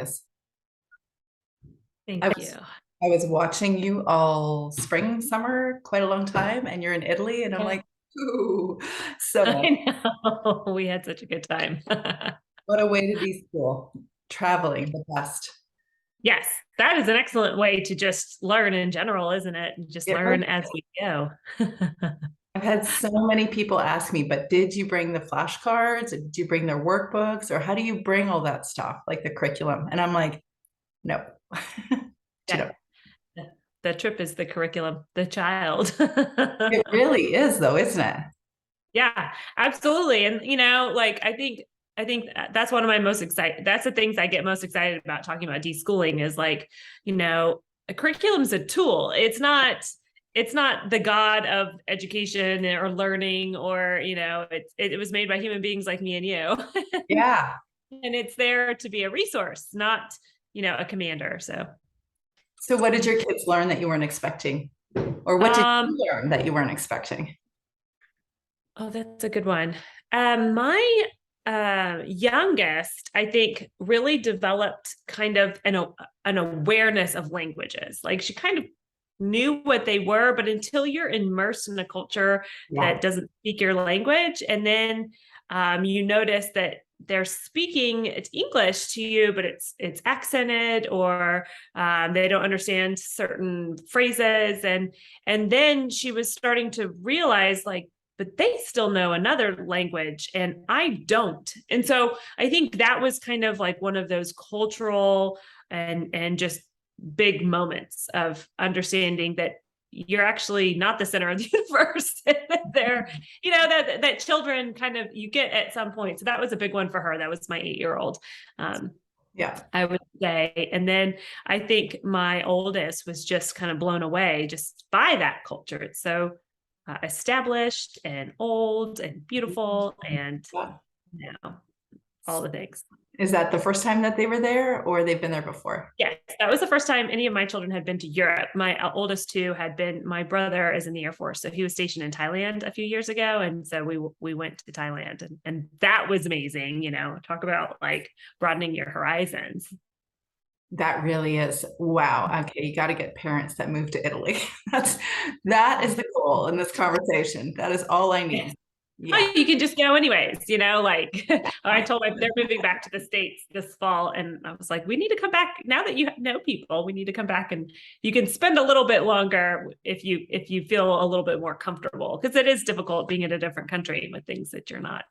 ideas. I Thank you. was I was watching you all spring, summer, quite a long time, and you're in Italy, and I'm Yeah, like, ooh, so nice. I know. We had such a good time. What a way to be school. Traveling, the best. Yes, that is an excellent way to just learn in general, isn't it? Just It learn really, as we go. I've had so many people ask me, but did you bring the flashcards? Or did you bring their workbooks? Or how do you bring all that stuff, like the curriculum? And I'm like, no. You Yeah, know, the trip is the curriculum, the child. it really is though, isn't it? Yeah, absolutely. And like I think that's one of my most excited. That's the things I get most excited about talking about deschooling is like, a curriculum is a tool. It's not the god of education or learning or, it was made by human beings like me and you. Yeah. And it's there to be a resource, not, a commander. So, So what did your kids learn that you weren't expecting? Or what did um, you learn that you weren't expecting? oh, that's a good one. My youngest, I think, really developed kind of an awareness of languages. Like she kind of knew what they were, but until you're immersed in a culture Yeah. that doesn't speak your language, and then you notice that they're speaking it's English to you, but it's accented, or they don't understand certain phrases, and then she was starting to realize like, but they still know another language and I don't. And so I think that was kind of like one of those cultural and just big moments of understanding that you're actually not the center of the universe. They're, that children kind of you get at some point. So that was a big one for her. That was my 8-year-old. Um, Yeah. I would say. And then I think my oldest was just kind of blown away just by that culture. It's so established and old and beautiful and, Yeah. you know, all the things. Is that the first time that they were there or they've been there before? Yes, that was the first time any of my children had been to Europe. My oldest two my brother is in the Air Force. So he was stationed in Thailand a few years ago. And so we went to Thailand and that was amazing. Talk about like broadening your horizons. That really is. Wow. Okay, you got to get parents that move to Italy. That is the goal in this conversation. That is all I Yes. need. Yeah. Oh, you can just go anyways, like I told my they're moving back to the States this fall. And I was like, we need to come back now that you know people, we need to come back and you can spend a little bit longer if you feel a little bit more comfortable. Because it is difficult being in a different country with things that you're not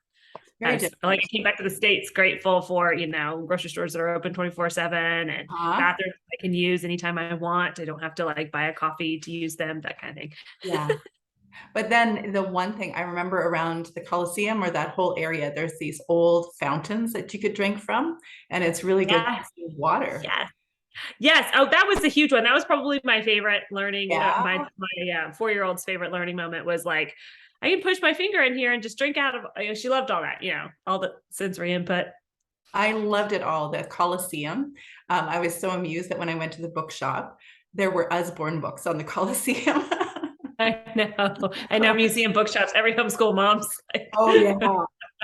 Very as like different. I came back to the States grateful for, grocery stores that are open 24/7 and Huh? bathrooms I can use anytime I want. I don't have to like buy a coffee to use them, that kind of thing. Yeah. But then the one thing I remember around the Colosseum or that whole area, there's these old fountains that you could drink from, and it's really good Yes. water. Yes. Yes. Oh, that was a huge one. That was probably my favorite learning. My Yeah. 4-year-old's favorite learning moment was like, I can push my finger in here and just drink out of. She loved all that, all the sensory input. I loved it all. The Colosseum. I was so amused that when I went to the bookshop, there were Usborne books on the Colosseum. I know museum bookshops. Every homeschool mom's. Oh yeah,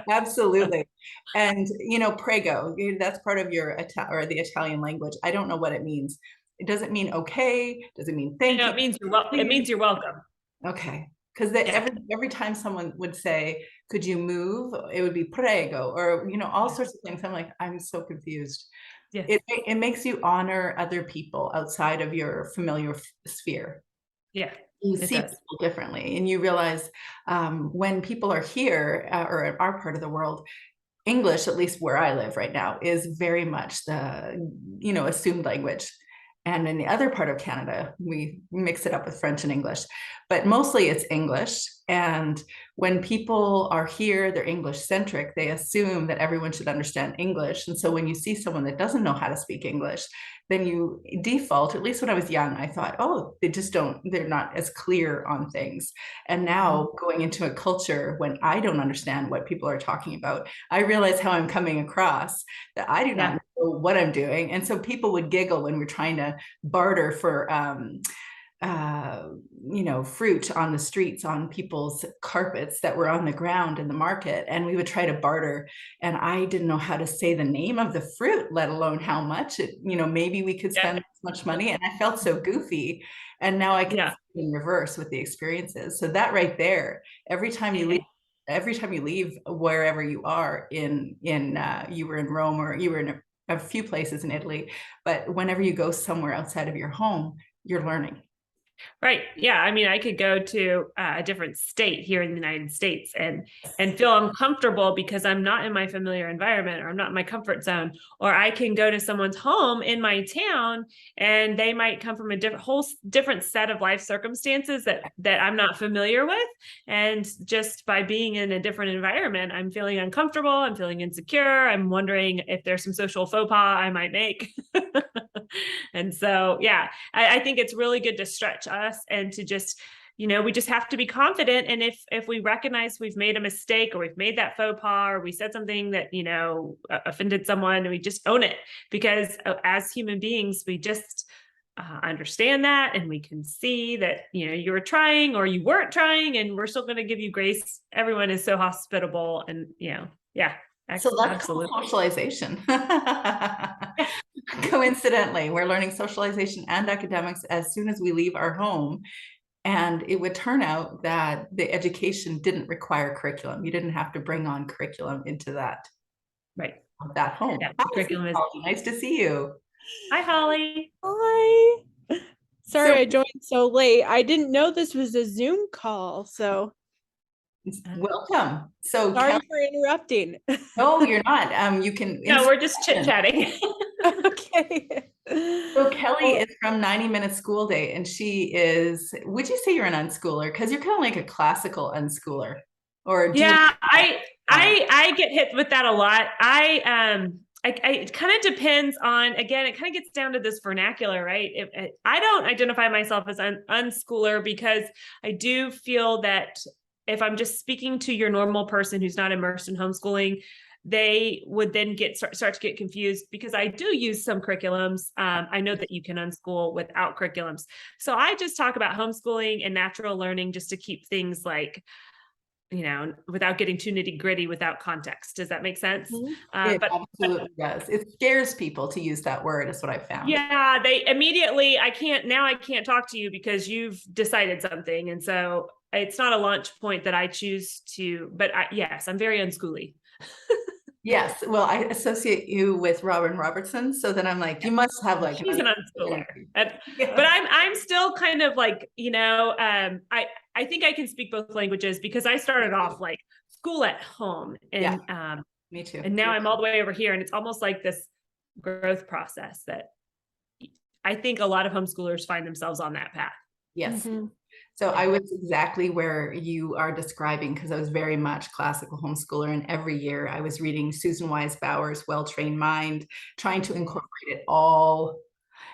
absolutely. And prego, that's part of your or the Italian language. I don't know what it means. It doesn't mean okay. Does it mean thank you? It means it means you're welcome. Okay. Because Yeah. every time someone would say, "Could you move?" It would be prego, or all sorts of things. I'm like, I'm so confused. Yes. It makes you honor other people outside of your familiar sphere. Yeah. You It see does. people differently, and you realize when people are here or in our part of the world, English, at least where I live right now, is very much the assumed language. And in the other part of Canada, we mix it up with French and English, but mostly it's English. And when people are here, they're English centric. They assume that everyone should understand English. And so when you see someone that doesn't know how to speak English, then you default, at least when I was young, I thought, oh, they're not as clear on things. And now going into a culture when I don't understand what people are talking about, I realize how I'm coming across, that I do not Yeah. know what I'm doing. And so people would giggle when we're trying to barter for fruit on the streets, on people's carpets that were on the ground in the market, and we would try to barter. And I didn't know how to say the name of the fruit, let alone how much it, maybe we could Yeah. spend this much money. And I felt so goofy. And now I can Yeah. see in reverse with the experiences. So that right there, every time you leave, wherever you are you were in Rome, or you were in a few places in Italy, but whenever you go somewhere outside of your home, you're learning. Right. Yeah. I mean, I could go to a different state here in the United States and feel uncomfortable because I'm not in my familiar environment, or I'm not in my comfort zone. Or I can go to someone's home in my town and they might come from a different set of life circumstances that I'm not familiar with. And just by being in a different environment, I'm feeling uncomfortable. I'm feeling insecure. I'm wondering if there's some social faux pas I might make. And so, yeah, I think it's really good to stretch us and to just, we just have to be confident. And if we recognize we've made a mistake, or we've made that faux pas, or we said something that, offended someone, and we just own it, because as human beings, we just understand that, and we can see that, you were trying or you weren't trying, and we're still going to give you grace. Everyone is so hospitable, and, yeah. So that's Absolutely. socialization. Coincidentally, we're learning socialization and academics as soon as we leave our home. And it would turn out that the education didn't require curriculum. You didn't have to bring on curriculum into that home. Yeah, Hi, curriculum is. nice to see you. Hi, Holly. Hi. Sorry, I joined so late. I didn't know this was a Zoom call, so welcome. So sorry for interrupting. No, you're not. You can. No, we're just chit-chatting. Okay. So Kelly is from 90-minute school day, and she is, would you say you're an unschooler? Because you're kind of like a classical unschooler. Or I get hit with that a lot. It kind of depends on, again, it kind of gets down to this vernacular, right? I don't identify myself as an unschooler, because I do feel that if I'm just speaking to your normal person who's not immersed in homeschooling, they would then start to get confused, because I do use some curriculums. I know that you can unschool without curriculums. So I just talk about homeschooling and natural learning, just to keep things like, without getting too nitty gritty, without context. Does that make sense? It absolutely does. It scares people to use that word, is what I found. Yeah, they immediately, I can't talk to you because you've decided something. And so it's not a launch point that I choose to, but yes, I'm very unschooly. Yes. Well, I associate you with Robin Robertson. So then I'm like, you must have like. She's an unschooler. But I'm still kind of like, I think I can speak both languages, because I started off like school at home, and me too. And now I'm all the way over here, and it's almost like this growth process that I think a lot of homeschoolers find themselves on that path. Yes. Mm-hmm. So I was exactly where you are describing, because I was very much classical homeschooler, and every year I was reading Susan Wise Bauer's Well-Trained Mind, trying to incorporate it all.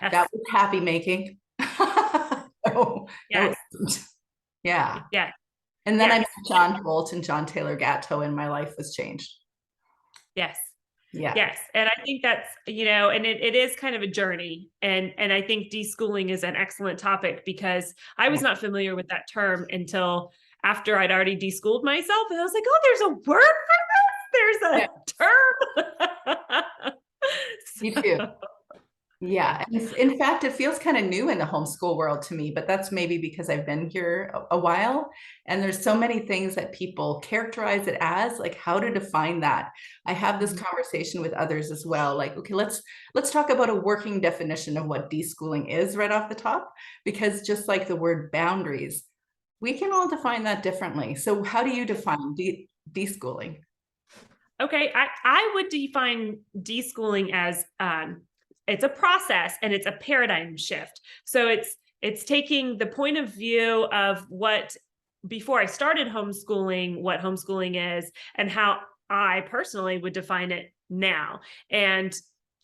Yes. That was happy making. Yes. Yeah. Yeah. And then I met John Holt and John Taylor Gatto, and my life was changed. Yes. Yeah. Yes. And I think that's, and it is kind of a journey. And I think deschooling is an excellent topic, because I was not familiar with that term until after I'd already deschooled myself. And I was like, oh, there's a word for this. There's a term. Me too. Yeah. In fact, it feels kind of new in the homeschool world to me, but that's maybe because I've been here a while, and there's so many things that people characterize it as, like how to define that. I have this conversation with others as well. Like, okay, let's talk about a working definition of what deschooling is right off the top, because just like the word boundaries, we can all define that differently. So how do you define deschooling? Okay. I would define deschooling as, it's a process, and it's a paradigm shift. So it's taking the point of view of what, before I started homeschooling, what homeschooling is, and how I personally would define it now. And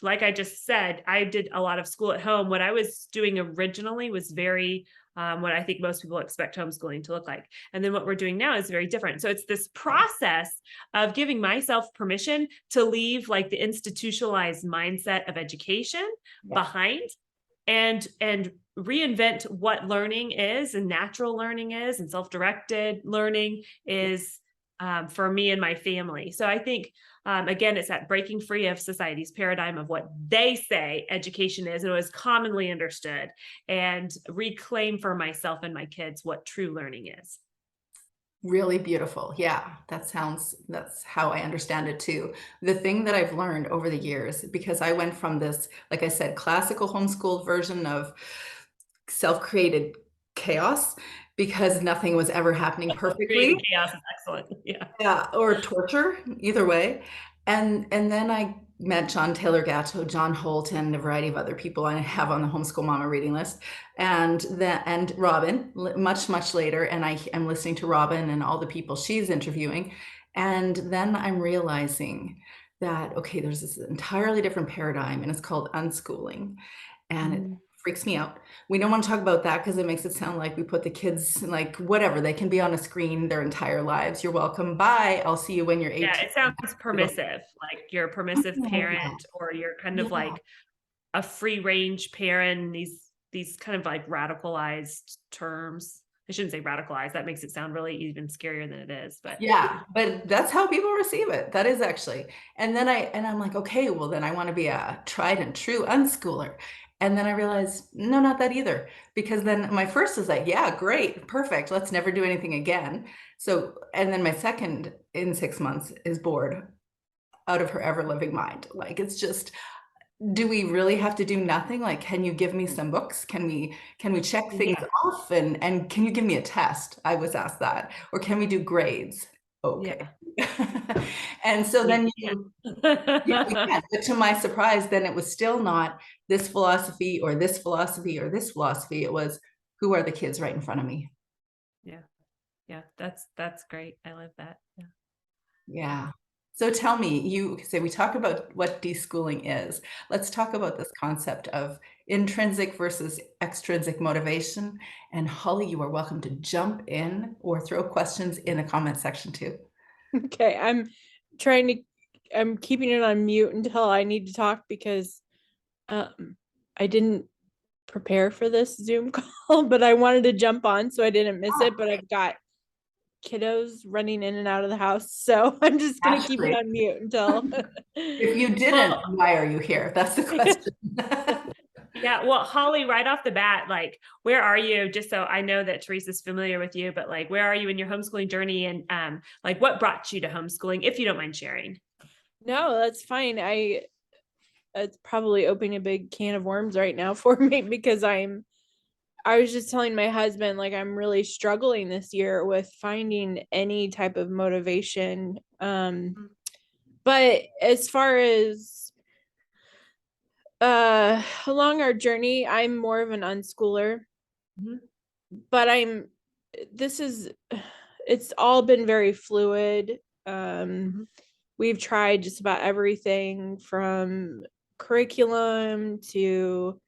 like I just said, I did a lot of school at home. What I was doing originally was very what I think most people expect homeschooling to look like. And then what we're doing now is very different. So it's this process of giving myself permission to leave like the institutionalized mindset of education behind, and reinvent what learning is, and natural learning is, and self-directed learning is, for me and my family. So I think, again, it's that breaking free of society's paradigm of what they say education is, and it was commonly understood, and reclaim for myself and my kids what true learning is. Really beautiful. Yeah, that's how I understand it too. The thing that I've learned over the years, because I went from this, like I said, classical homeschooled version of self-created chaos because nothing was ever happening Created perfectly. chaos is excellent. Yeah. Yeah, or torture, either way. And then I met John Taylor Gatto, John Holt, and a variety of other people I have on the Homeschool Mama reading list. And Robin, much later, and I am listening to Robin and all the people she's interviewing. And then I'm realizing that, okay, there's this entirely different paradigm, and it's called unschooling. And it freaks me out. We don't want to talk about that because it makes it sound like we put the kids like whatever, they can be on a screen their entire lives. You're welcome. Bye. I'll see you when you're 18. Yeah, it sounds permissive, like you're a permissive parent, or you're kind of Yeah. like a free range parent. These kind of like radicalized terms. I shouldn't say radicalized. That makes it sound really even scarier than it is. But Yeah, but that's how people receive it. That is actually. And then I'm like, okay, well then I want to be a tried and true unschooler. And then I realized, no, not that either. Because then my first is like, yeah, great, perfect. Let's never do anything again. So, and then my second in 6 months is bored out of her ever living mind. Like it's just, do we really have to do nothing? Like, can you give me some books? Can we check things off? And can you give me a test? I was asked that. Or can we do grades? Okay. And so then you, yeah, we can. But to my surprise, then it was still not this philosophy or this philosophy or this philosophy. It was, who are the kids right in front of me? Yeah, that's great. I love that. Yeah. Yeah. So tell me, you say we talk about what deschooling is. Let's talk about this concept of intrinsic versus extrinsic motivation. And Holly, you are welcome to jump in or throw questions in the comment section too. Okay, I'm keeping it on mute until I need to talk because I didn't prepare for this Zoom call, but I wanted to jump on so I didn't miss it. But I've got kiddos running in and out of the house, so I'm just gonna keep it on mute until. If you didn't, why are you here? That's the question. Yeah, well, Holly, right off the bat, like, where are you? Just so I know that Teresa's familiar with you, but like, where are you in your homeschooling journey, and like, what brought you to homeschooling, if you don't mind sharing? No, that's fine. It's probably opening a big can of worms right now for me because I was just telling my husband, like, I'm really struggling this year with finding any type of motivation. But as far as along our journey, I'm more of an unschooler. But it's all been very fluid. We've tried just about everything from curriculum to,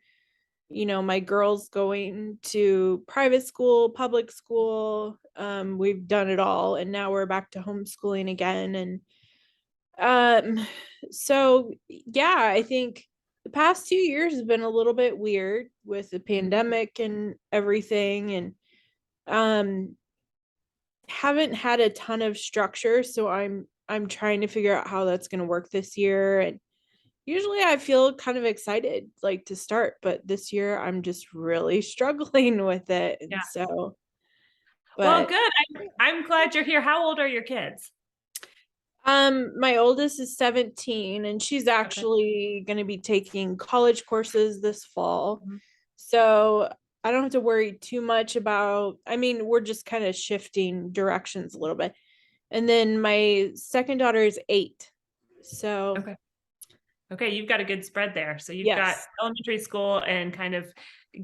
my girls going to private school, public school. We've done it all, and now we're back to homeschooling again. And so yeah, I think the past 2 years has been a little bit weird with the pandemic and everything, and haven't had a ton of structure, so I'm trying to figure out how that's going to work this year. And usually I feel kind of excited like to start, but this year I'm just really struggling with it. And so, Well, but good. I'm glad you're here. How old are your kids? my oldest is 17, and she's actually going to be taking college courses this fall. So I don't have to worry too much about, we're just kind of shifting directions a little bit. And then my second daughter is 8. So Okay, you've got a good spread there. So you've got elementary school and kind of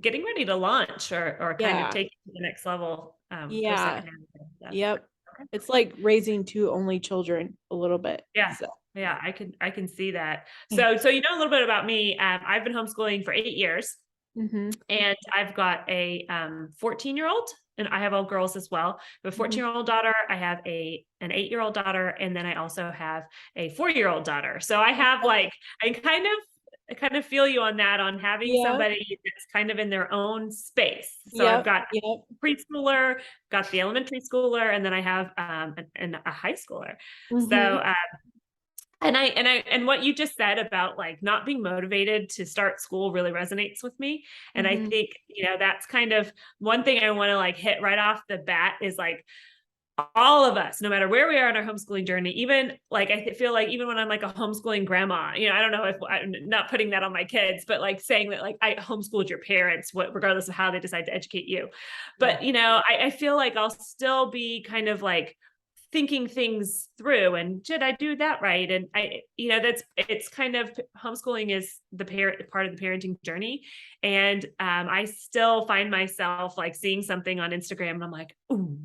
getting ready to launch or kind of take it to the next level. Yep. It's like raising 2 only children a little bit. Yeah. So. Yeah, I can see that. So you know a little bit about me. I've been homeschooling for 8 years. And I've got a 14-year-old, and I have all girls as well. I have a 14-year-old daughter. I have an 8-year-old daughter, and then I also have a 4-year-old daughter. So I have like, I kind of kind of feel you on that, on having Yeah. somebody that's kind of in their own space. So I've Yep. got Yep. preschooler, got the elementary schooler, and then I have a high schooler. So Mhm. and what you just said about like not being motivated to start school really resonates with me. And I Mhm. think, that's kind of one thing I want to like hit right off the bat is like all of us, no matter where we are in our homeschooling journey, even like feel like even when I'm like a homeschooling grandma, I don't know if I'm not putting that on my kids, but like saying that like I homeschooled your parents, regardless of how they decide to educate you. But I feel like I'll still be kind of like thinking things through and should I do that right? And it's kind of homeschooling is the part of the parenting journey. And I still find myself like seeing something on Instagram and I'm like, ooh,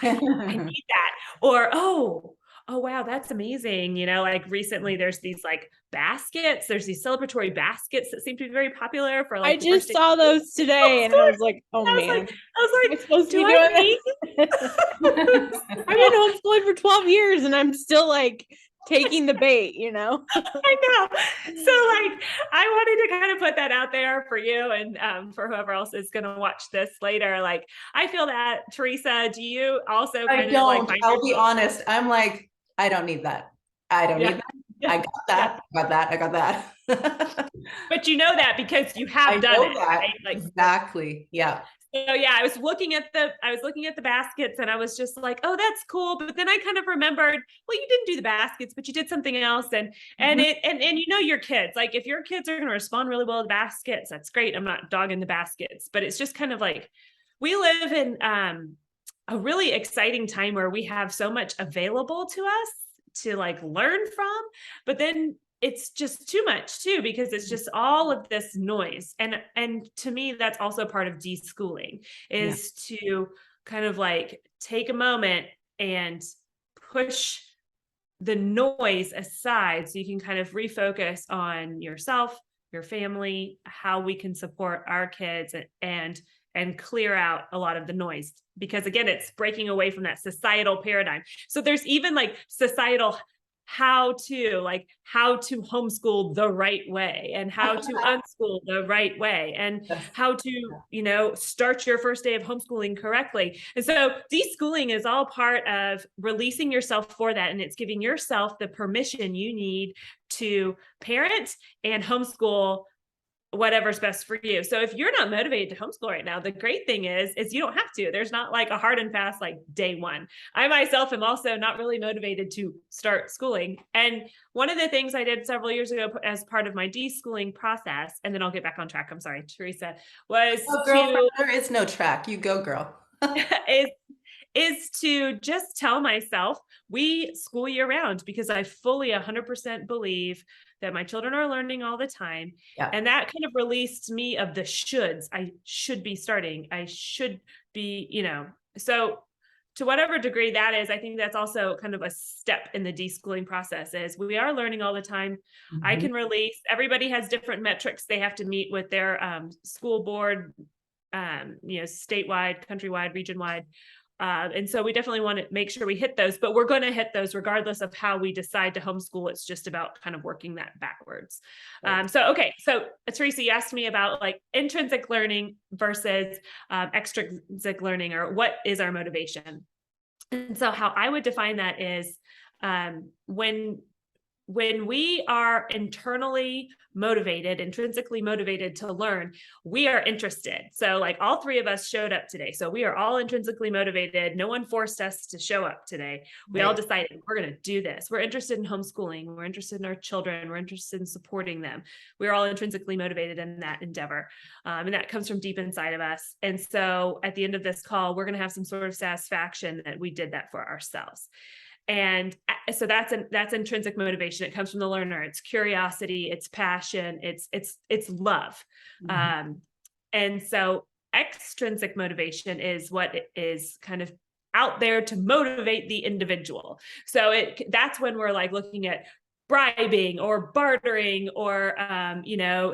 I need that. Or, oh, wow, that's amazing. Like recently there's these like baskets, there's these celebratory baskets that seem to be very popular for I like the first just day saw of those today and I homeschooling. was like, oh I was like, man, am I supposed to do be I doing need this? I've been homeschooling for 12 years and I'm still like taking the bait, I know. So like I wanted to kind of put that out there for you and for whoever else is going to watch this later. Like I feel that. Teresa, do you also I kind of like don't. find I'll be yourself? honest. I'm like, I don't need that. I don't need Yeah. that. I Yeah. got Yeah. that. I got that. I got that. But you know that because you I have done know it, that. right? Like Exactly. Yeah. so yeah, I was looking at the baskets and I was just like, oh, that's cool. But then I kind of remembered, well, you didn't do the baskets, but you did something else. And Mhm. it and your kids, like if your kids are going to respond really well to the baskets, that's great. I'm not dogging the baskets, but it's just kind of like we live in a really exciting time where we have so much available to us to like learn from, but then it's just too much too because it's just all of this noise. And to me that's also part of deschooling Yeah. is to kind of like take a moment and push the noise aside so you can kind of refocus on yourself, your family, how we can support our kids and clear out a lot of the noise because again it's breaking away from that societal paradigm. So there's even like societal how to homeschool the right way and how to unschool the right way and Yes. how to start your first day of homeschooling correctly. And so deschooling is all part of releasing yourself for that, and it's giving yourself the permission you need to parent and homeschool whatever's best for you. So if you're not motivated to homeschool right now, the great thing is you don't have to. There's not like a hard and fast like day one. I myself am also not really motivated to start schooling. And one of the things I did several years ago as part of my deschooling process, and then I'll get back on track. I'm sorry, Teresa, was Oh, girlfriend, there is no track. You go, girl. is is to just tell myself we school year round because I fully 100% believe that my children are learning all the time. Yeah. And that kind of released me of the shoulds. I should be starting. I should be, so to whatever degree that is, I think that's also kind of a step in the deschooling process is we are learning all the time. I Mhm. can release, everybody has different metrics they have to meet with their school board, statewide, countrywide, region-wide. And so we definitely want to make sure we hit those, but we're going to hit those regardless of how we decide to homeschool. It's just about kind of working that backwards. Right. So Teresa, you asked me about like intrinsic learning versus extrinsic learning, or what is our motivation? And so how I would define that is when we are internally motivated, intrinsically motivated to learn, we are interested. So like all three of us showed up today. So we are all intrinsically motivated. No one forced us to show up today. We all decided we're going to do this. We're interested in homeschooling. We're interested in our children. We're interested in supporting them. We're all intrinsically motivated in that endeavor. And that comes from deep inside of us. And so at the end of this call, we're going to have some sort of satisfaction that we did that for ourselves. And so that's intrinsic motivation. It comes from the learner. It's curiosity, it's passion, it's love. Mhm. And so extrinsic motivation is what is kind of out there to motivate the individual. So that's when we're like looking at bribing or bartering or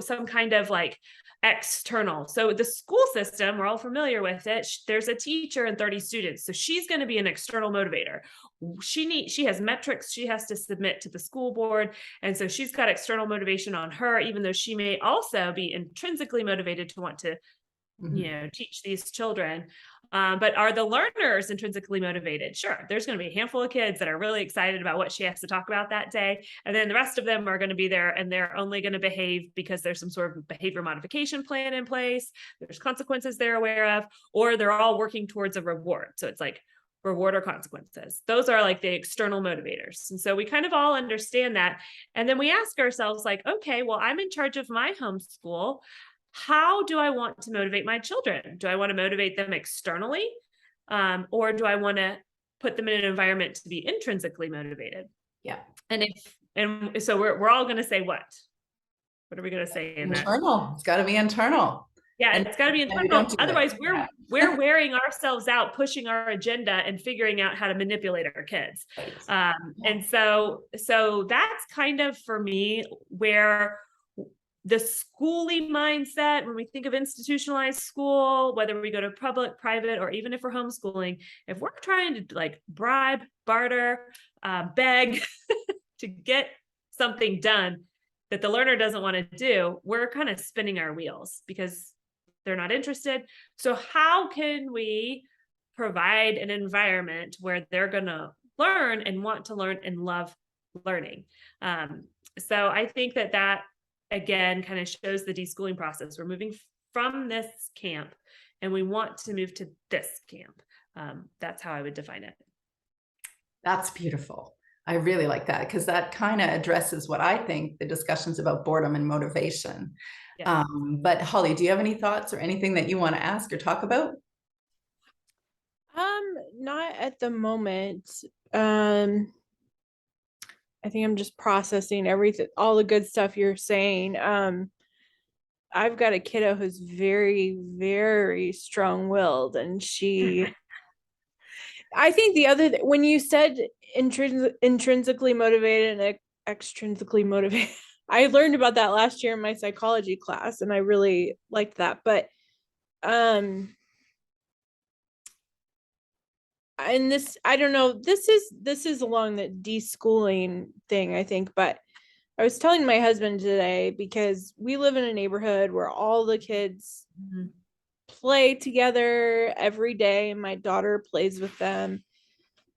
some kind of like external. So the school system, we're all familiar with it. There's a teacher and 30 students, so she's going to be an external motivator. She has metrics she has to submit to the school board, and so she's got external motivation on her, even though she may also be intrinsically motivated to want to teach these children. But are the learners intrinsically motivated? Sure. There's going to be a handful of kids that are really excited about what she has to talk about that day. And then the rest of them are going to be there and they're only going to behave because there's some sort of behavior modification plan in place. There's consequences they're aware of, or they're all working towards a reward. So it's like reward or consequences. Those are like the external motivators. And so we kind of all understand that. And then we ask ourselves like, okay, well, I'm in charge of my homeschool. How do I want to motivate my children? Do I want to motivate them externally? Or do I want to put them in an environment to be intrinsically motivated? Yeah. And so we're all going to say what? What are we going to say in internal? That? It's got to be internal. Yeah, it's got to be internal. Otherwise, we're wearing ourselves out, pushing our agenda and figuring out how to manipulate our kids. And so that's kind of for me where the schooling mindset, when we think of institutionalized school, whether we go to public, private, or even if we're homeschooling, if we're trying to like bribe, barter, beg to get something done that the learner doesn't want to do, we're kind of spinning our wheels because they're not interested. So how can we provide an environment where they're going to learn and want to learn and love learning? So I think that again kind of shows the deschooling process. We're moving from this camp and we want to move to this camp. That's how I would define it. That's beautiful. I really like that because that kind of addresses what I think the discussions about boredom and motivation. Yeah. But Holly, do you have any thoughts or anything that you want to ask or talk about? Not at the moment. I think I'm just processing everything, all the good stuff you're saying. I've got a kiddo who's very, very strong-willed, and I think when you said intrinsically motivated and extrinsically motivated, I learned about that last year in my psychology class, and I really liked that. But and this, I don't know, this is along the deschooling thing, I think, but I was telling my husband today, because we live in a neighborhood where all the kids play together every day, and my daughter plays with them,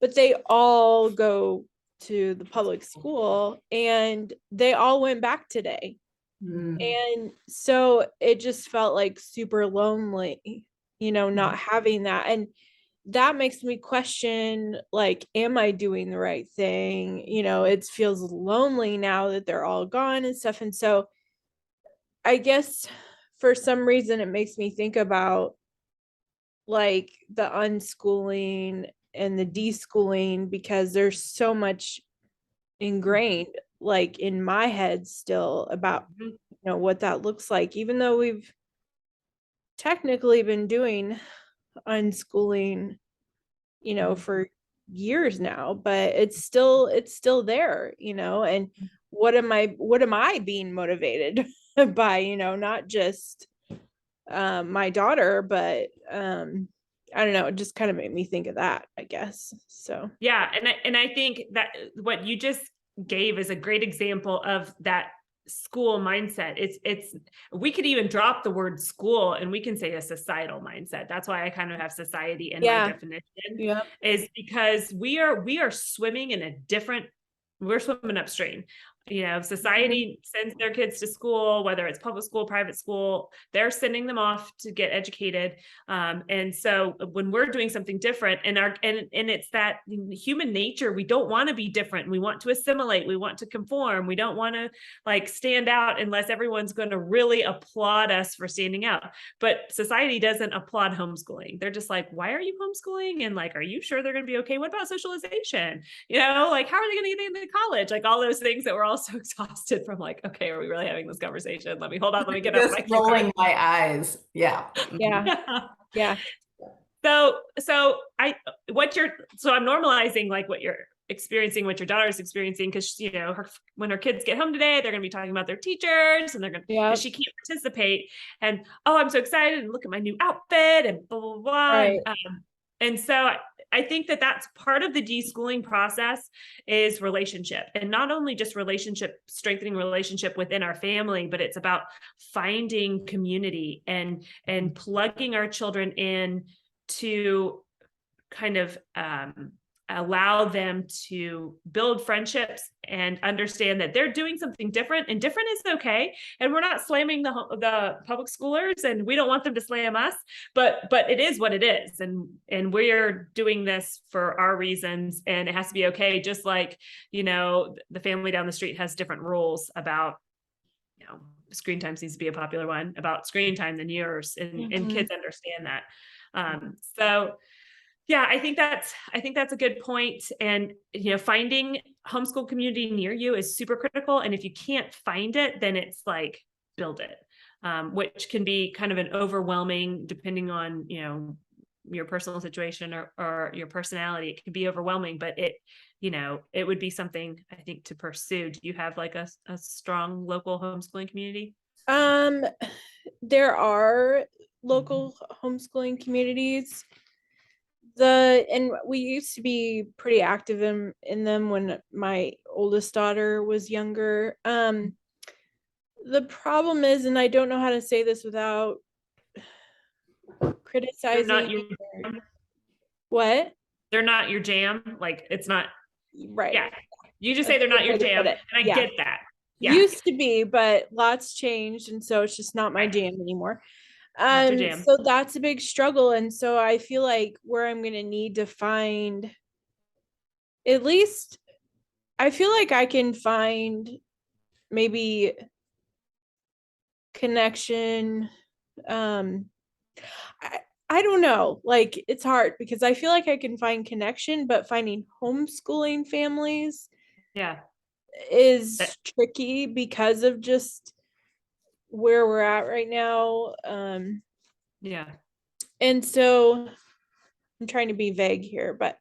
but they all go to the public school and they all went back today. And so it just felt like super lonely, not having that. And that makes me question, like, am I doing the right thing? It feels lonely now that they're all gone and stuff. And so I guess for some reason it makes me think about like the unschooling and the deschooling, because there's so much ingrained like in my head still about what that looks like, even though we've technically been doing unschooling for years now, but it's still there, and what am I being motivated by, not just my daughter, but I don't know, it just kind of made me think of that, I guess. So yeah, and I think that what you just gave is a great example of that school mindset. It's we could even drop the word school and we can say a societal mindset. That's why I kind of have society in my definition, is because we are swimming in a different, we're swimming upstream. Society sends their kids to school, whether it's public school, private school, they're sending them off to get educated. And so when we're doing something different, and it's that human nature, we don't want to be different. We want to assimilate. We want to conform. We don't want to like stand out unless everyone's going to really applaud us for standing out. But society doesn't applaud homeschooling. They're just like, why are you homeschooling? And like, are you sure they're going to be okay? What about socialization? Like, how are they going to get into college? Like all those things that we're all so exhausted from, like, okay, are we really having this conversation? Let me get up. Just rolling my eyes. Yeah. So I'm normalizing like what you're experiencing what your daughter is experiencing, because when her kids get home today, they're going to be talking about their teachers, and they're going to, Yeah. she can't participate, and oh, I'm so excited, and look at my new outfit, and blah blah blah. Right. And so I think that that's part of the deschooling process, is relationship, and not only just strengthening relationship within our family, but it's about finding community and plugging our children in to kind of allow them to build friendships and understand that they're doing something different, and different is okay. And we're not slamming the public schoolers, and we don't want them to slam us, but it is what it is. And we're doing this for our reasons, and it has to be okay. Just like, the family down the street has different rules about, screen time seems to be a popular one about screen time than yours, and kids understand that. So yeah, I think that's a good point. And, finding homeschool community near you is super critical. And if you can't find it, then it's like, build it, which can be kind of an overwhelming, depending on, your personal situation or your personality. It can be overwhelming, but it would be something, I think, to pursue. Do you have like a strong local homeschooling community? There are local homeschooling communities. And we used to be pretty active in them when my oldest daughter was younger. The problem is, and I don't know how to say this without criticizing. What? They're not your jam. Like, it's not. Right. Yeah. You just say they're not your jam, and I get that. Yeah. Used to be, but lots changed, and so it's just not my jam anymore. So that's a big struggle. And so I feel like where I'm going to need to find, at least I feel like I can find maybe connection. I don't know, like, it's hard because I feel like I can find connection, but finding homeschooling families is tricky because of just where we're at right now. And so I'm trying to be vague here, but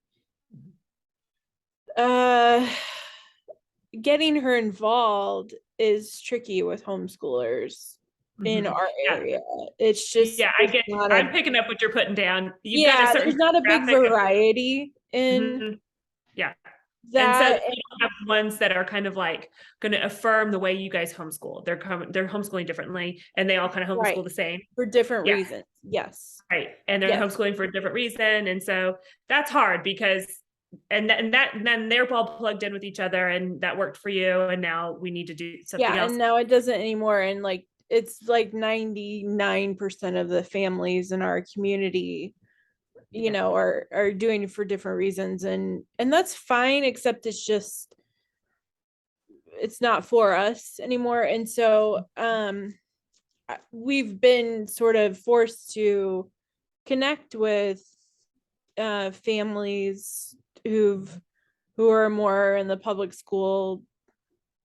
getting her involved is tricky with homeschoolers in our area. It's just, I get, I'm picking up what you're putting down. There's not a big variety in that. And so you don't have ones that are kind of like going to affirm the way you guys homeschool. They're homeschooling differently, and they all kind of homeschool the same for different reasons. Yes. Right. And they're homeschooling for a different reason. And so that's hard because then they're all plugged in with each other, and that worked for you. And now we need to do something else. And now it doesn't anymore. And like, it's like 99% of the families in our community, are doing it for different reasons. And that's fine, except it's not for us anymore. And so, we've been sort of forced to connect with, families who are more in the public school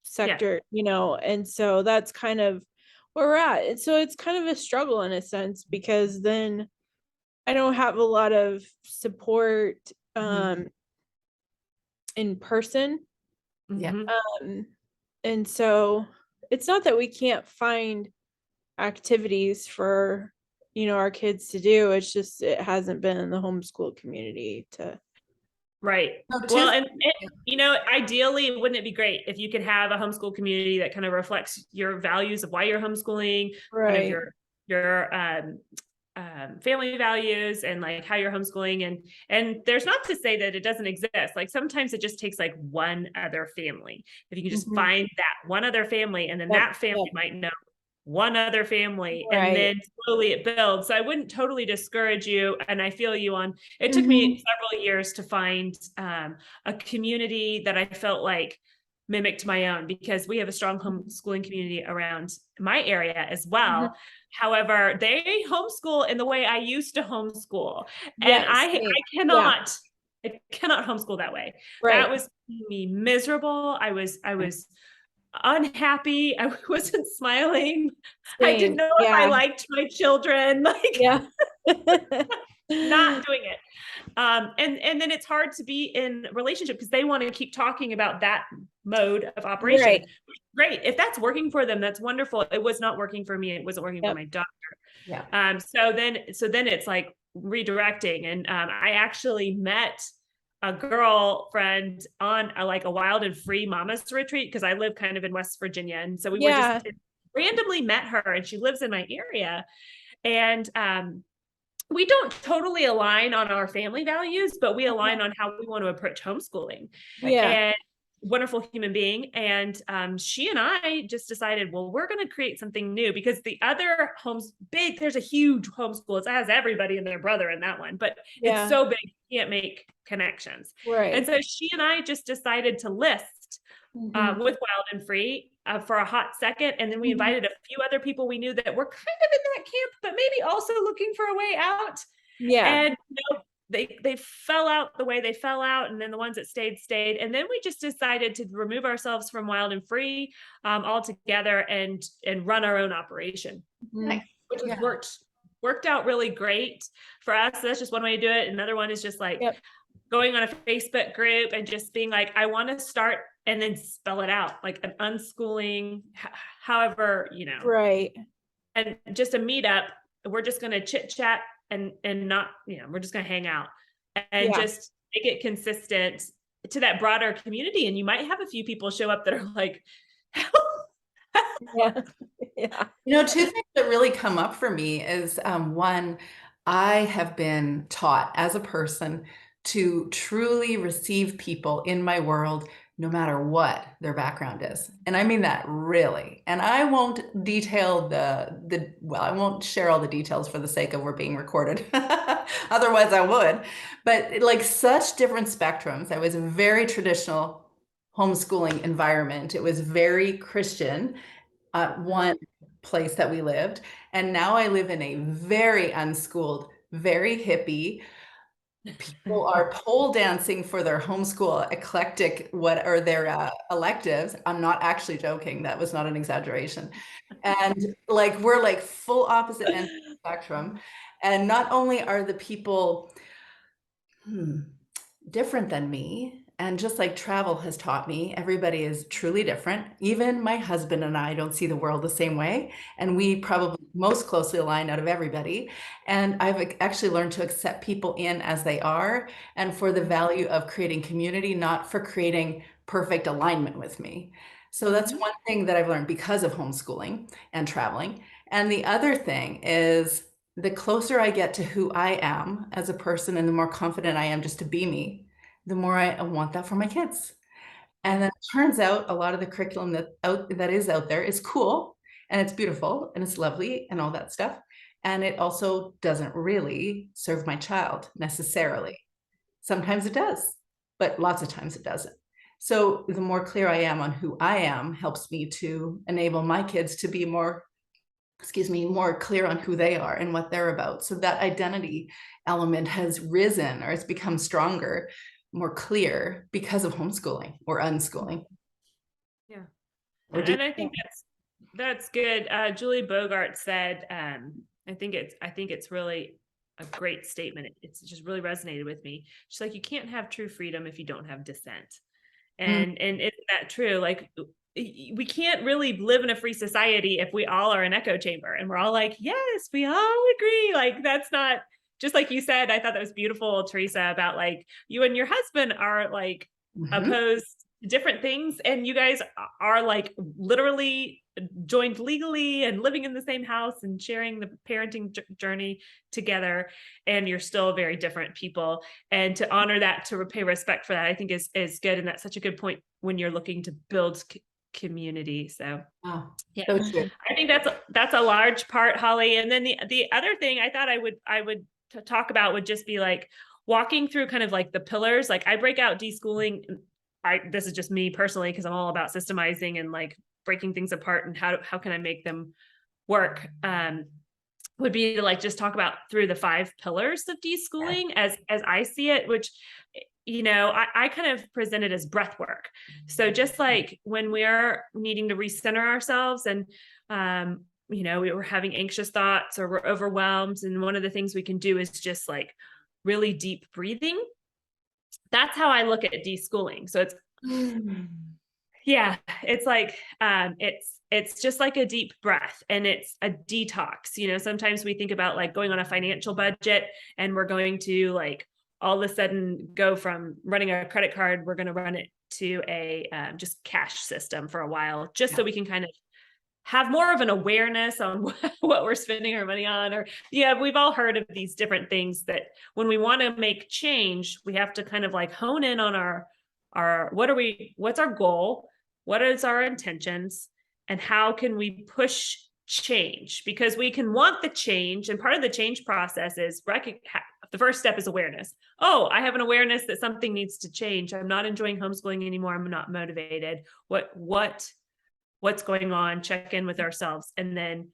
sector, and so that's kind of where we're at. And so it's kind of a struggle in a sense, because then I don't have a lot of support in person. And so it's not that we can't find activities for our kids to do. It's just it hasn't been in the homeschool community to. Right. Well, and ideally, wouldn't it be great if you could have a homeschool community that kind of reflects your values of why you're homeschooling, kind of your family values, and like how you're homeschooling. And there's not to say that it doesn't exist. Like, sometimes it just takes like one other family. If you can just find that one other family, and then that family might know one other family, and then slowly it builds. So I wouldn't totally discourage you. And I feel you on, it took me several years to find a community that I felt like mimicked my own, because we have a strong homeschooling community around my area as well. However, they homeschool in the way I used to homeschool. And I cannot homeschool that way. That was making me miserable. I was unhappy. I wasn't smiling. I didn't know if I liked my children. Not doing it. And then it's hard to be in a relationship because they want to keep talking about that mode of operation. Right. Great. If that's working for them, that's wonderful. It was not working for me. It wasn't working for Yep. my daughter. Yeah. So then it's like redirecting. And I actually met a girlfriend on a wild and free mama's retreat because I live kind of in West Virginia. And so we were Yeah. just randomly met her, and she lives in my area. And we don't totally align on our family values, but we align on how we want to approach homeschooling. Yeah. And wonderful human being. And she and I just decided, well, we're going to create something new because the other there's a huge homeschool. It has everybody and their brother in that one, but Yeah. it's so big, you can't make connections. Right. And so she and I just decided to list with Wild and Free for a hot second. And then we invited a few other people we knew that were kind of in that camp, but maybe also looking for a way out. Yeah. And they fell out the way they fell out. And then the ones that stayed. And then we just decided to remove ourselves from Wild and Free altogether and run our own operation, which has worked out really great for us. So that's just one way to do it. Another one is just like going on a Facebook group and just being like, I want to start, and then spell it out like an unschooling, however, Right. and just a meetup. We're just going to chit chat and not, we're just going to hang out and just make it consistent to that broader community. And you might have a few people show up that are like, Yeah. Two things that really come up for me is one, I have been taught as a person to truly receive people in my world, no matter what their background is. And I mean that really. And I won't detail I won't share all the details for the sake of we're being recorded. Otherwise I would. But like such different spectrums. I was a very traditional homeschooling environment. It was very Christian, one place that we lived. And now I live in a very unschooled, very hippie. People are pole dancing for their homeschool eclectic their electives. I'm not actually joking. That was not an exaggeration. And like we're like full opposite ends of the spectrum. And not only are the people different than me, and just like travel has taught me, everybody is truly different. Even my husband and I don't see the world the same way. And we probably most closely align out of everybody. And I've actually learned to accept people in as they are, and for the value of creating community, not for creating perfect alignment with me. So that's one thing that I've learned because of homeschooling and traveling. And the other thing is the closer I get to who I am as a person and the more confident I am just to be me, the more I want that for my kids. And then it turns out a lot of the curriculum that is out there is cool and it's beautiful and it's lovely and all that stuff. And it also doesn't really serve my child necessarily. Sometimes it does, but lots of times it doesn't. So the more clear I am on who I am helps me to enable my kids to be more clear on who they are and what they're about. So that identity element has risen or it's become stronger, more clear because of homeschooling or unschooling. Yeah. And I think that's good. Julie Bogart said, I think it's really a great statement. It's just really resonated with me. She's like, you can't have true freedom if you don't have dissent. And isn't that true? Like we can't really live in a free society if we all are an echo chamber and we're all like, yes, we all agree. Like that's not, just like you said, I thought that was beautiful, Teresa, about like you and your husband are like opposed to different things. And you guys are like literally joined legally and living in the same house and sharing the parenting journey together. And you're still very different people. And to honor that, to pay respect for that, I think is good. And that's such a good point when you're looking to build community. So yeah, so I think that's a large part, Holly. And then the other thing I thought I would talk about would just be like walking through kind of like the pillars. Like I break out deschooling. This is just me personally, because I'm all about systemizing and like breaking things apart and how can I make them work. Would be to like just talk about through the 5 pillars of deschooling as I see it, which I kind of present it as breath work. So just like when we're needing to recenter ourselves and we were having anxious thoughts or we're overwhelmed, and one of the things we can do is just like really deep breathing. That's how I look at deschooling. So it's, yeah, it's like, it's just like a deep breath, and it's a detox. You know, sometimes we think about like going on a financial budget, and we're going to like all of a sudden go from running a credit card, we're going to run it to a just cash system for a while, just so we can kind of have more of an awareness on what we're spending our money on. Or yeah, we've all heard of these different things that when we want to make change, we have to kind of like hone in on our what's our goal, what is our intentions, and how can we push change? Because we can want the change, and part of the change process is the first step is awareness. Oh, I have an awareness that something needs to change. I'm not enjoying homeschooling anymore. I'm not motivated. What's going on? Check in with ourselves, and then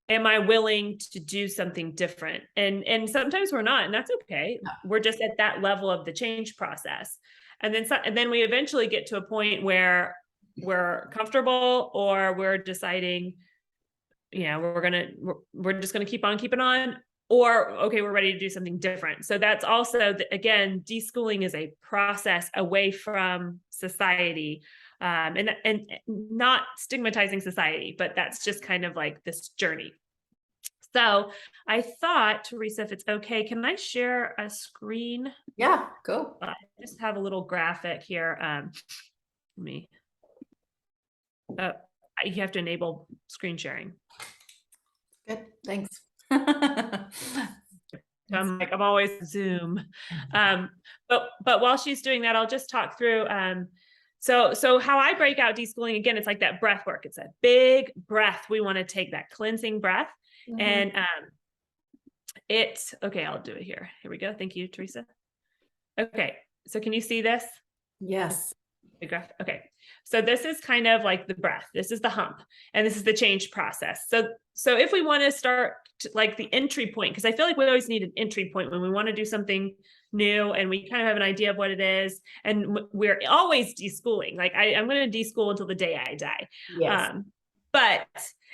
am I willing to do something different? And sometimes we're not, and that's okay. We're just at that level of the change process. And then we eventually get to a point where we're comfortable, or we're deciding, we're just gonna keep on keeping on, or okay, we're ready to do something different. So that's also again, deschooling is a process away from society, and not stigmatizing society, but that's just kind of like this journey. So I thought, Teresa, if it's okay, can I share a screen? Yeah, go. I just have a little graphic here. You have to enable screen sharing. Good, thanks. I'm always Zoom. But while she's doing that, I'll just talk through. So how I break out deschooling, again, it's like that breath work. It's a big breath. We want to take that cleansing breath. And it's okay. I'll do it here. Here we go. Thank you, Teresa. Okay. So can you see this? Yes. Okay. So this is kind of like the breath. This is the hump, and this is the change process. So if we want to start like the entry point, because I feel like we always need an entry point when we want to do something new, and we kind of have an idea of what it is, and we're always deschooling. Like I'm going to deschool until the day I die. Yes.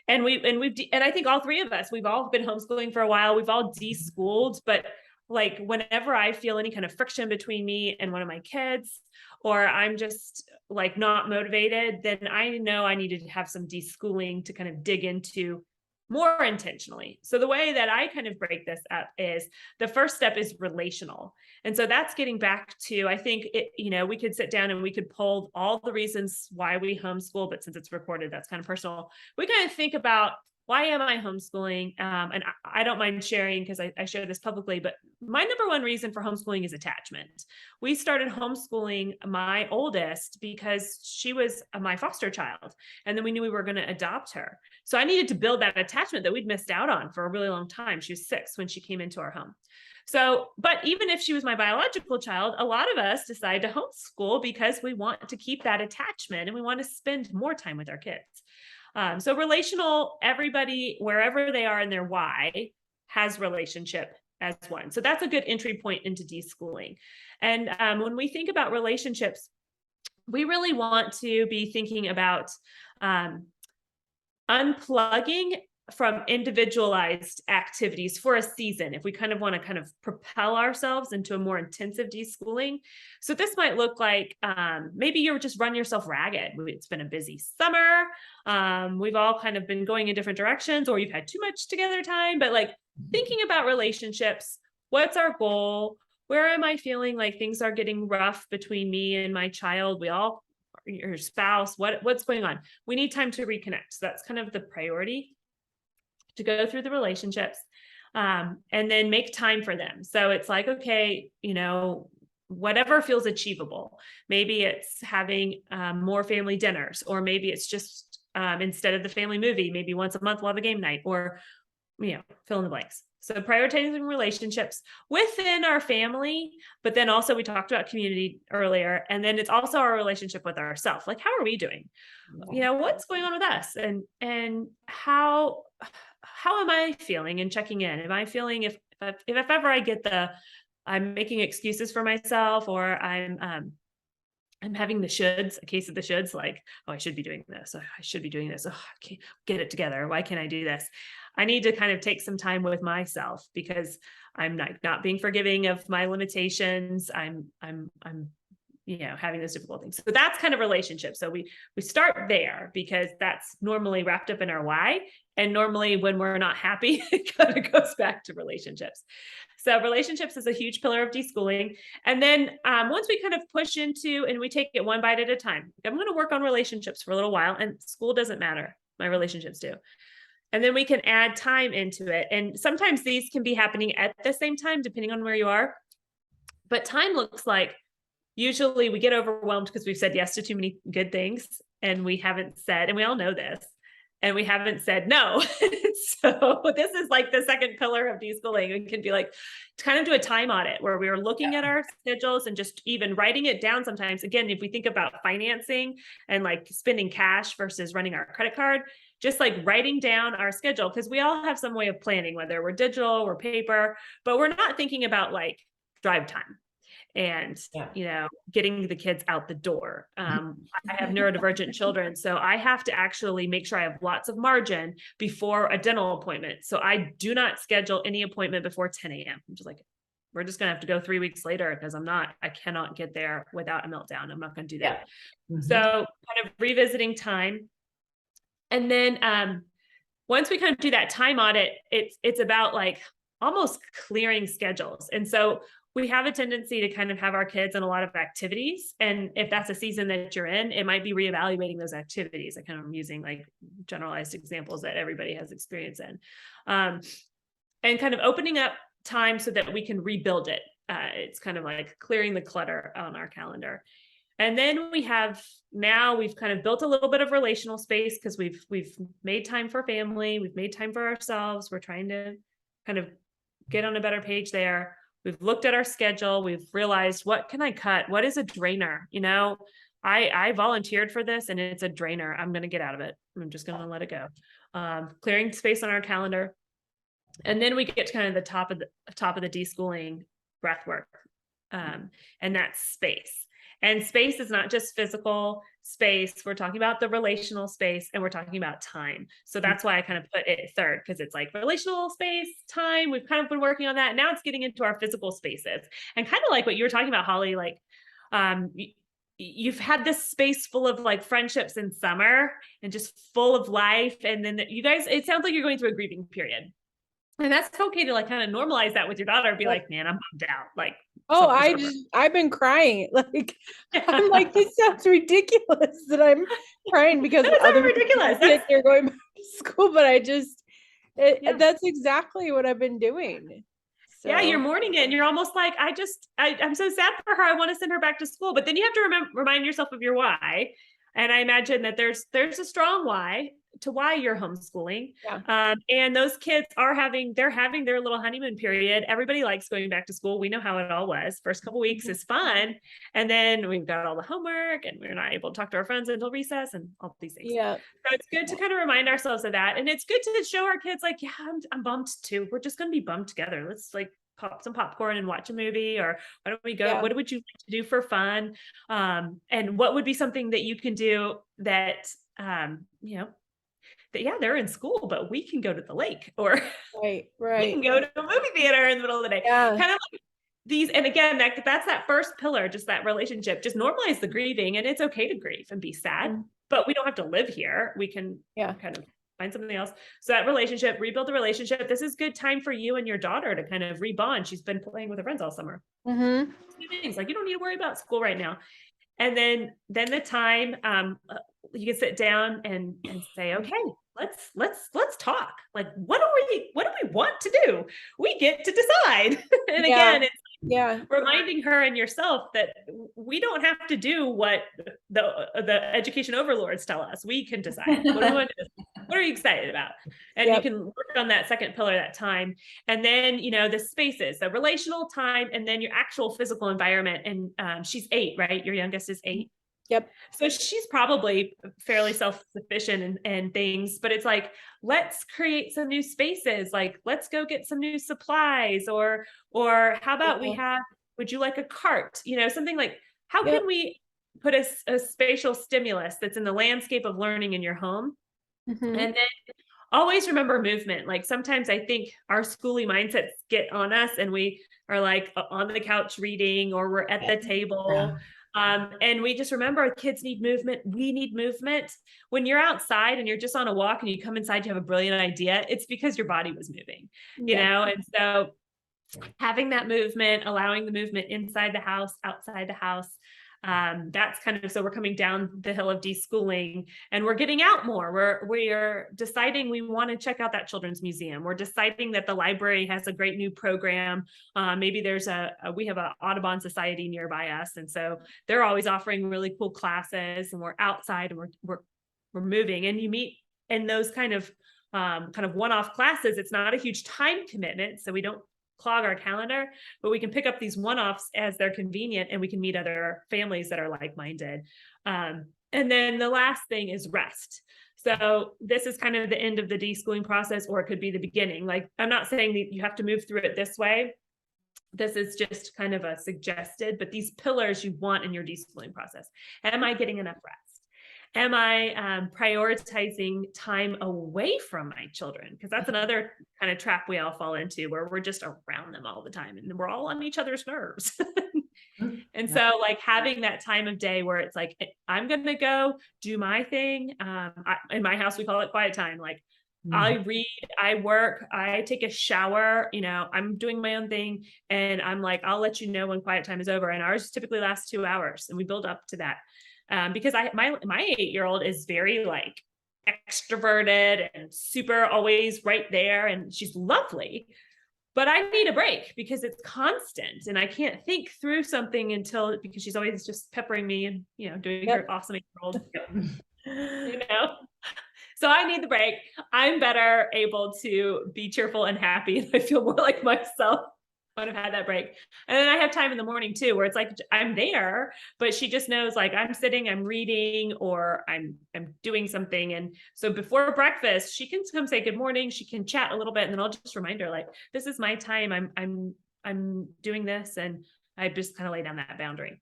And I think all three of us, we've all been homeschooling for a while. We've all deschooled, but like whenever I feel any kind of friction between me and one of my kids, or I'm just like not motivated, then I know I needed to have some deschooling to kind of dig into more intentionally. So the way that I kind of break this up is the first step is relational. And so that's getting back to, I think we could sit down and we could pull all the reasons why we homeschool, but since it's recorded, that's kind of personal. We kind of think about, why am I homeschooling? And I don't mind sharing because I share this publicly, but my number one reason for homeschooling is attachment. We started homeschooling my oldest because she was my foster child. And then we knew we were going to adopt her. So I needed to build that attachment that we'd missed out on for a really long time. She was 6 when she came into our home. So, but even if she was my biological child, a lot of us decide to homeschool because we want to keep that attachment and we want to spend more time with our kids. So relational, everybody, wherever they are in their why, has relationship as one. So that's a good entry point into deschooling. And when we think about relationships, we really want to be thinking about unplugging from individualized activities for a season, if we kind of want to kind of propel ourselves into a more intensive deschooling. So this might look like maybe you're just run yourself ragged. It's been a busy summer. We've all kind of been going in different directions, or you've had too much together time, but like thinking about relationships, what's our goal? Where am I feeling like things are getting rough between me and my child? Your spouse, what's going on? We need time to reconnect. So that's kind of the priority, to go through the relationships, and then make time for them. So it's like, okay, whatever feels achievable. Maybe it's having more family dinners, or maybe it's just instead of the family movie, maybe once a month we'll have a game night, or fill in the blanks. So prioritizing relationships within our family, but then also we talked about community earlier, and then it's also our relationship with ourselves. Like, how are we doing? What's going on with us, and how am I feeling, and checking in. Am I feeling if ever I get I'm making excuses for myself, or I'm I'm having the shoulds, a case of the shoulds, like, oh, I should be doing this. Oh, I should be doing this. Oh, I can't get it together. Why can't I do this? I need to kind of take some time with myself because I'm not being forgiving of my limitations. I'm having those difficult things. So that's kind of relationship. So we start there because that's normally wrapped up in our why. And normally when we're not happy, it kind of goes back to relationships. So relationships is a huge pillar of deschooling. And then once we kind of push into, and we take it one bite at a time, I'm going to work on relationships for a little while, and school doesn't matter. My relationships do. And then we can add time into it. And sometimes these can be happening at the same time, depending on where you are. But time looks like, usually we get overwhelmed because we've said yes to too many good things, and we haven't said, and we all know this, and we haven't said no. So this is like the second pillar of deschooling. We can be like, kind of do a time audit where we are looking at our schedules and just even writing it down sometimes. Again, if we think about financing and like spending cash versus running our credit card, just like writing down our schedule, because we all have some way of planning, whether we're digital or paper, but we're not thinking about like drive time and getting the kids out the door. I have neurodivergent children, so I have to actually make sure I have lots of margin before a dental appointment. So I do not schedule any appointment before 10 a.m. I'm just like, we're just gonna have to go 3 weeks later because I cannot get there without a meltdown. I'm not gonna do that. So kind of revisiting time. And then once we kind of do that time audit, it's about like almost clearing schedules. And so we have a tendency to kind of have our kids in a lot of activities. And if that's a season that you're in, it might be reevaluating those activities. I kind of am using like generalized examples that everybody has experience in. And kind of opening up time so that we can rebuild it. It's kind of like clearing the clutter on our calendar. And then we've kind of built a little bit of relational space because we've made time for family. We've made time for ourselves. We're trying to kind of get on a better page there. We've looked at our schedule. We've realized, what can I cut? What is a drainer? I volunteered for this and it's a drainer. I'm going to get out of it. I'm just going to let it go. Clearing space on our calendar. And then we get to kind of the top of the deschooling breath work. And that's space. And space is not just physical space. We're talking about the relational space, and we're talking about time. So that's why I kind of put it third, because it's like relational space, time. We've kind of been working on that. Now it's getting into our physical spaces, and kind of like what you were talking about, Holly, like you've had this space full of like friendships in summer and just full of life. And then you guys, it sounds like you're going through a grieving period. And that's okay to like kind of normalize that with your daughter and be like, man, I'm bummed out. Like, oh, I've been crying. Like, I'm like, this sounds ridiculous that I'm crying because other ridiculous. They're going back to school, but that's exactly what I've been doing. So. Yeah, you're mourning it, and you're almost like, I'm so sad for her. I want to send her back to school, but then you have to remind yourself of your why. And I imagine that there's a strong why to why you're homeschooling. Yeah. And those kids they're having their little honeymoon period. Everybody likes going back to school. We know how it all was. First couple of weeks is fun. And then we've got all the homework and we're not able to talk to our friends until recess and all these things. Yeah. So it's good to kind of remind ourselves of that. And it's good to show our kids like, yeah, I'm bummed too. We're just going to be bummed together. Let's like pop some popcorn and watch a movie, or why don't we go? Yeah. What would you like to do for fun? And what would be something that you can do that, they're in school, but we can go to the lake, or right. We can go to a movie theater in the middle of the day. Yeah. Kind of like these. And again, that's that first pillar, just that relationship, just normalize the grieving, and it's okay to grieve and be sad, but we don't have to live here. We can kind of find something else. So that relationship, rebuild the relationship. This is good time for you and your daughter to kind of rebond. She's been playing with her friends all summer. Mm-hmm. Things like, you don't need to worry about school right now. And then the time, you can sit down and say, okay, let's talk. Like, what do we want to do? We get to decide. And again, it's reminding her and yourself that we don't have to do what the education overlords tell us. We can decide. What do we want to do? What are you excited about? And you can work on that second pillar, that time. And then, the spaces, the relational time, and then your actual physical environment. And she's 8, right? Your youngest is 8. Yep. So she's probably fairly self-sufficient and things, but it's like, let's create some new spaces. Like, let's go get some new supplies, or how about would you like a cart? Something like, how can we put a spatial stimulus that's in the landscape of learning in your home. Mhm. And then always remember movement. Like sometimes I think our schooly mindsets get on us and we are like on the couch reading or we're at the table. And we just remember kids need movement. We need movement. When you're outside and you're just on a walk and you come inside, you have a brilliant idea. It's because your body was moving, you Yeah. know? And so having that movement, allowing the movement inside the house, outside the house. That's kind of, so we're coming down the hill of deschooling and we're getting out more. We're deciding we want to check out that children's museum. We're deciding that the library has a great new program. Maybe there's we have an Audubon Society nearby us. And so they're always offering really cool classes and we're outside and we're moving, and you meet in those kind of one-off classes. It's not a huge time commitment. So we don't clog our calendar, but we can pick up these one-offs as they're convenient and we can meet other families that are like-minded. And then the last thing is rest. So this is kind of the end of the deschooling process, or it could be the beginning. Like, I'm not saying that you have to move through it this way. This is just kind of a suggested, but these pillars you want in your deschooling process. Am I getting enough rest? Am I prioritizing time away from my children? Because that's another kind of trap we all fall into, where we're just around them all the time and we're all on each other's nerves. And so like having that time of day where it's like, I'm going to go do my thing. In my house, we call it quiet time. Like I read, I work, I take a shower, you know, I'm doing my own thing. And I'm like, I'll let you know when quiet time is over. And ours typically lasts 2 hours and we build up to that. Because my 8-year-old is very like extroverted and super always right there, and she's lovely, but I need a break because it's constant and I can't think through something because she's always just peppering me and, you know, doing her awesome 8-year-old, you know. So I need the break. I'm better able to be cheerful and happy, and I feel more like myself when I've had that break. And then I have time in the morning too, where it's like I'm there, but she just knows like I'm sitting, I'm reading, or I'm doing something. And so before breakfast, she can come say good morning. She can chat a little bit, and then I'll just remind her like, this is my time. I'm doing this, and I just kind of lay down that boundary.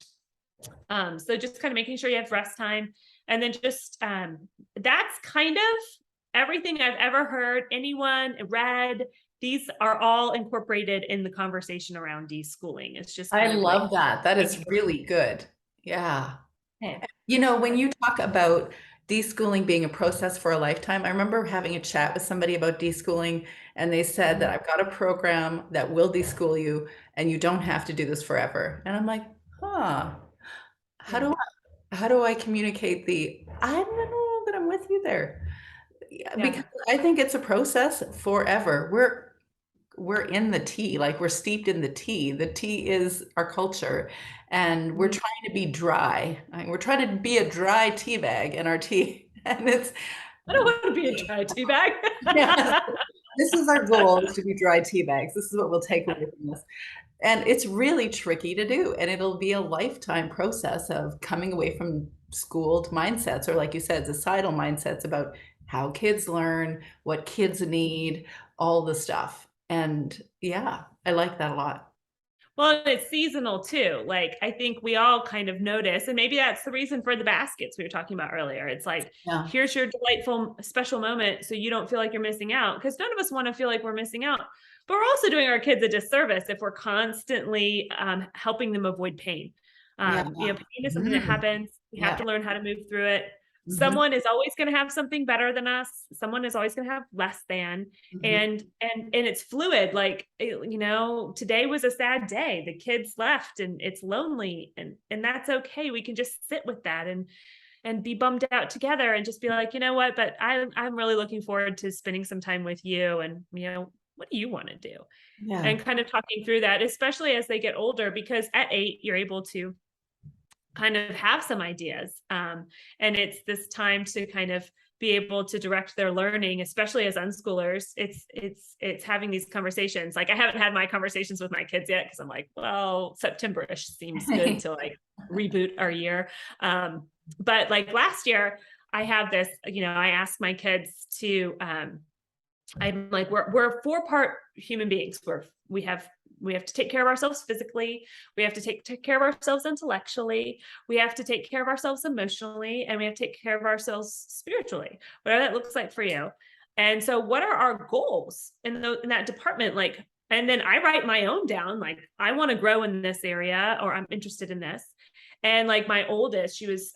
So just kind of making sure you have rest time, and then just that's kind of everything I've ever heard anyone read. These are all incorporated in the conversation around deschooling. It's just I kind of love like, that. That is really good. Yeah. okay. You know, when you talk about deschooling being a process for a lifetime, I remember having a chat with somebody about deschooling, and they said that I've got a program that will deschool you and you don't have to do this forever. And I'm like, huh, how do I communicate I don't know that I'm with you there. Yeah, because I think it's a process forever. We're in the tea, like we're steeped in the tea. The tea is our culture, and we're trying to be dry. We're trying to be a dry tea bag in our tea, and it's I don't want to be a dry tea bag. yeah, this is our goal, is to be dry tea bags. This is what we'll take away from this. And it's really tricky to do, and it'll be a lifetime process of coming away from schooled mindsets, or like you said, societal mindsets about how kids learn, what kids need, all the stuff. And yeah, I like that a lot. Well, it's seasonal too. Like I think we all kind of notice, and maybe that's the reason for the baskets we were talking about earlier. It's like, Yeah. here's your delightful special moment so you don't feel like you're missing out, because none of us want to feel like we're missing out. But we're also doing our kids a disservice if we're constantly helping them avoid pain. Yeah. You know, pain is something that happens. We have Yeah. to learn how to move through it. Someone is always going to have something better than us. Someone is always going to have less than, and it's fluid. Like, you know, today was a sad day. The kids left and it's lonely, and that's okay. We can just sit with that and be bummed out together and just be like, you know what, but I'm really looking forward to spending some time with you. And, you know, what do you want to do? Yeah. And kind of talking through that, especially as they get older, because at 8, you're able to kind of have some ideas. And it's this time to kind of be able to direct their learning, especially as unschoolers. It's having these conversations. Like I haven't had my conversations with my kids yet, because I'm like, well, September-ish seems good to like reboot our year. But like last year, I have this, you know, I asked my kids to, I'm like, we're 4-part human beings. We have we have to take care of ourselves physically. We have to take care of ourselves intellectually. We have to take care of ourselves emotionally, and we have to take care of ourselves spiritually, whatever that looks like for you. And so what are our goals in that department? Like, and then I write my own down, like, I want to grow in this area, or I'm interested in this. And like my oldest, she was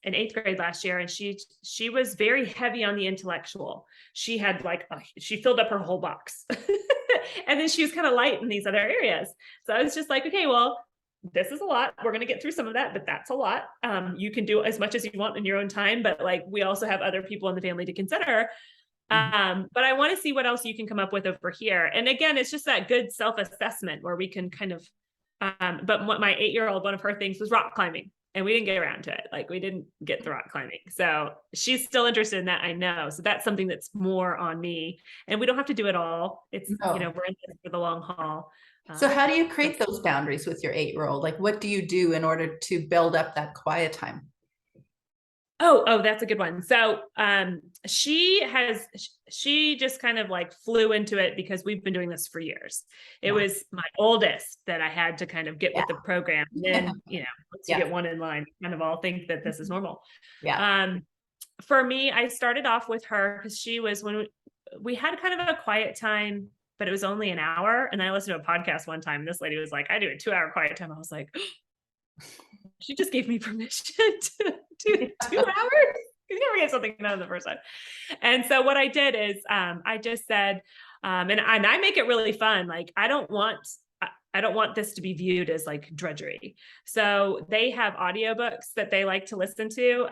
in 8th grade last year, and she was very heavy on the intellectual. She had like she filled up her whole box. And then she was kind of light in these other areas. So I was just like, okay, well, this is a lot. We're going to get through some of that, but that's a lot. You can do as much as you want in your own time, but like, we also have other people in the family to consider. But I want to see what else you can come up with over here. And again, it's just that good self-assessment where we can kind of, but what my 8-year-old, one of her things was rock climbing, and we didn't get around to it. Like, we didn't get the rock climbing. So she's still interested in that, I know. So that's something that's more on me, and we don't have to do it all. It's, we're in this for the long haul. So how do you create those boundaries with your 8-year-old? Like, what do you do in order to build up that quiet time? Oh, that's a good one. So, she just kind of like flew into it because we've been doing this for years. It was my oldest that I had to kind of get with the program. And then, once you get one in line, kind of all think that this is normal. For me, I started off with her because she was, when we had kind of a quiet time, but it was only an hour. And I listened to a podcast one time, and this lady was like, I do a 2-hour quiet time. I was like, she just gave me permission to do 2 hours. You never get something done the first time. And so what I did is, I just said, and I make it really fun. Like, I don't want this to be viewed as like drudgery. So they have audiobooks that they like to listen to.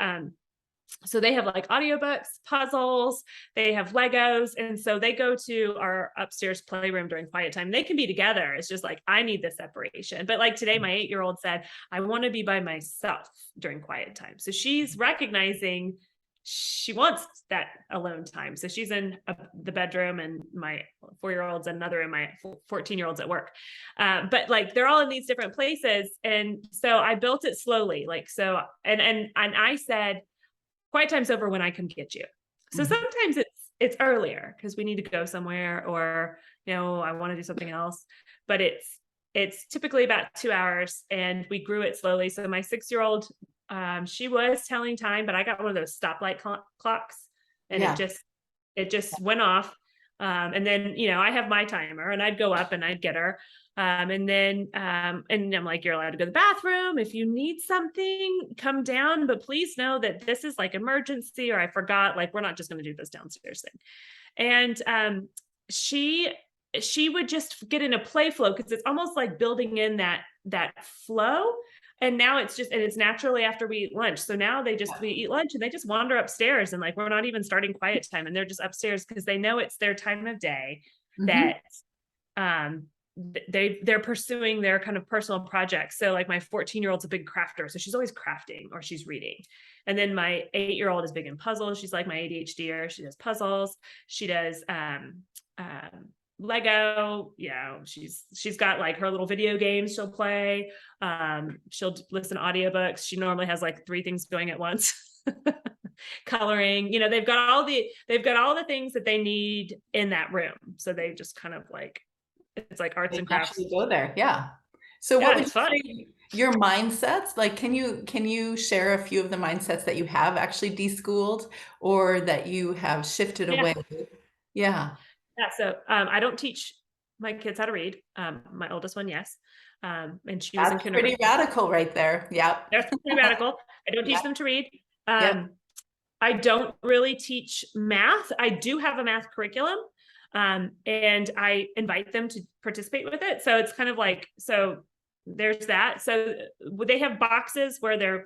So they have like audiobooks, puzzles, they have Legos. And so they go to our upstairs playroom during quiet time. They can be together. It's just like, I need the separation. But like today, my 8-year-old said, I want to be by myself during quiet time. So she's recognizing she wants that alone time. So she's in the bedroom, and my 4-year-old's in another, and my 14-year-old's at work. But like, they're all in these different places. And so I built it slowly. Like, so, and I said, quiet time's over when I come get you. So sometimes it's earlier because we need to go somewhere, or, I want to do something else, but it's typically about 2 hours, and we grew it slowly. So my 6-year-old, she was telling time, but I got one of those stoplight clocks, and it just went off. And then, I have my timer, and I'd go up and I'd get her. And then, and I'm like, you're allowed to go to the bathroom. If you need something, come down, but please know that this is like emergency, or I forgot, like, we're not just going to do this downstairs thing. And, she would just get in a play flow, because it's almost like building in that flow. And now it's naturally after we eat lunch. So now we eat lunch, and they just wander upstairs, and like, we're not even starting quiet time, and they're just upstairs because they know it's their time of day that, they're pursuing their kind of personal projects. So like, my 14-year-old's a big crafter, so she's always crafting or she's reading. And then my 8-year-old is big in puzzles. She's like my ADHDer. She does puzzles. She does Lego. She's got like her little video games she'll play. She'll listen to audiobooks. She normally has like 3 things going at once. Coloring, they've got all the things that they need in that room. So they just kind of like, it's like arts and crafts. Go there. Yeah. So what would you say your mindsets, like, can you share a few of the mindsets that you have actually deschooled, or that you have shifted away? Yeah. So I don't teach my kids how to read. My oldest one, yes. And she was in kindergarten. Pretty radical right there. Yeah. That's pretty radical. I don't teach them to read. I don't really teach math. I do have a math curriculum. And I invite them to participate with it. So it's kind of like, so there's that. So they have boxes where their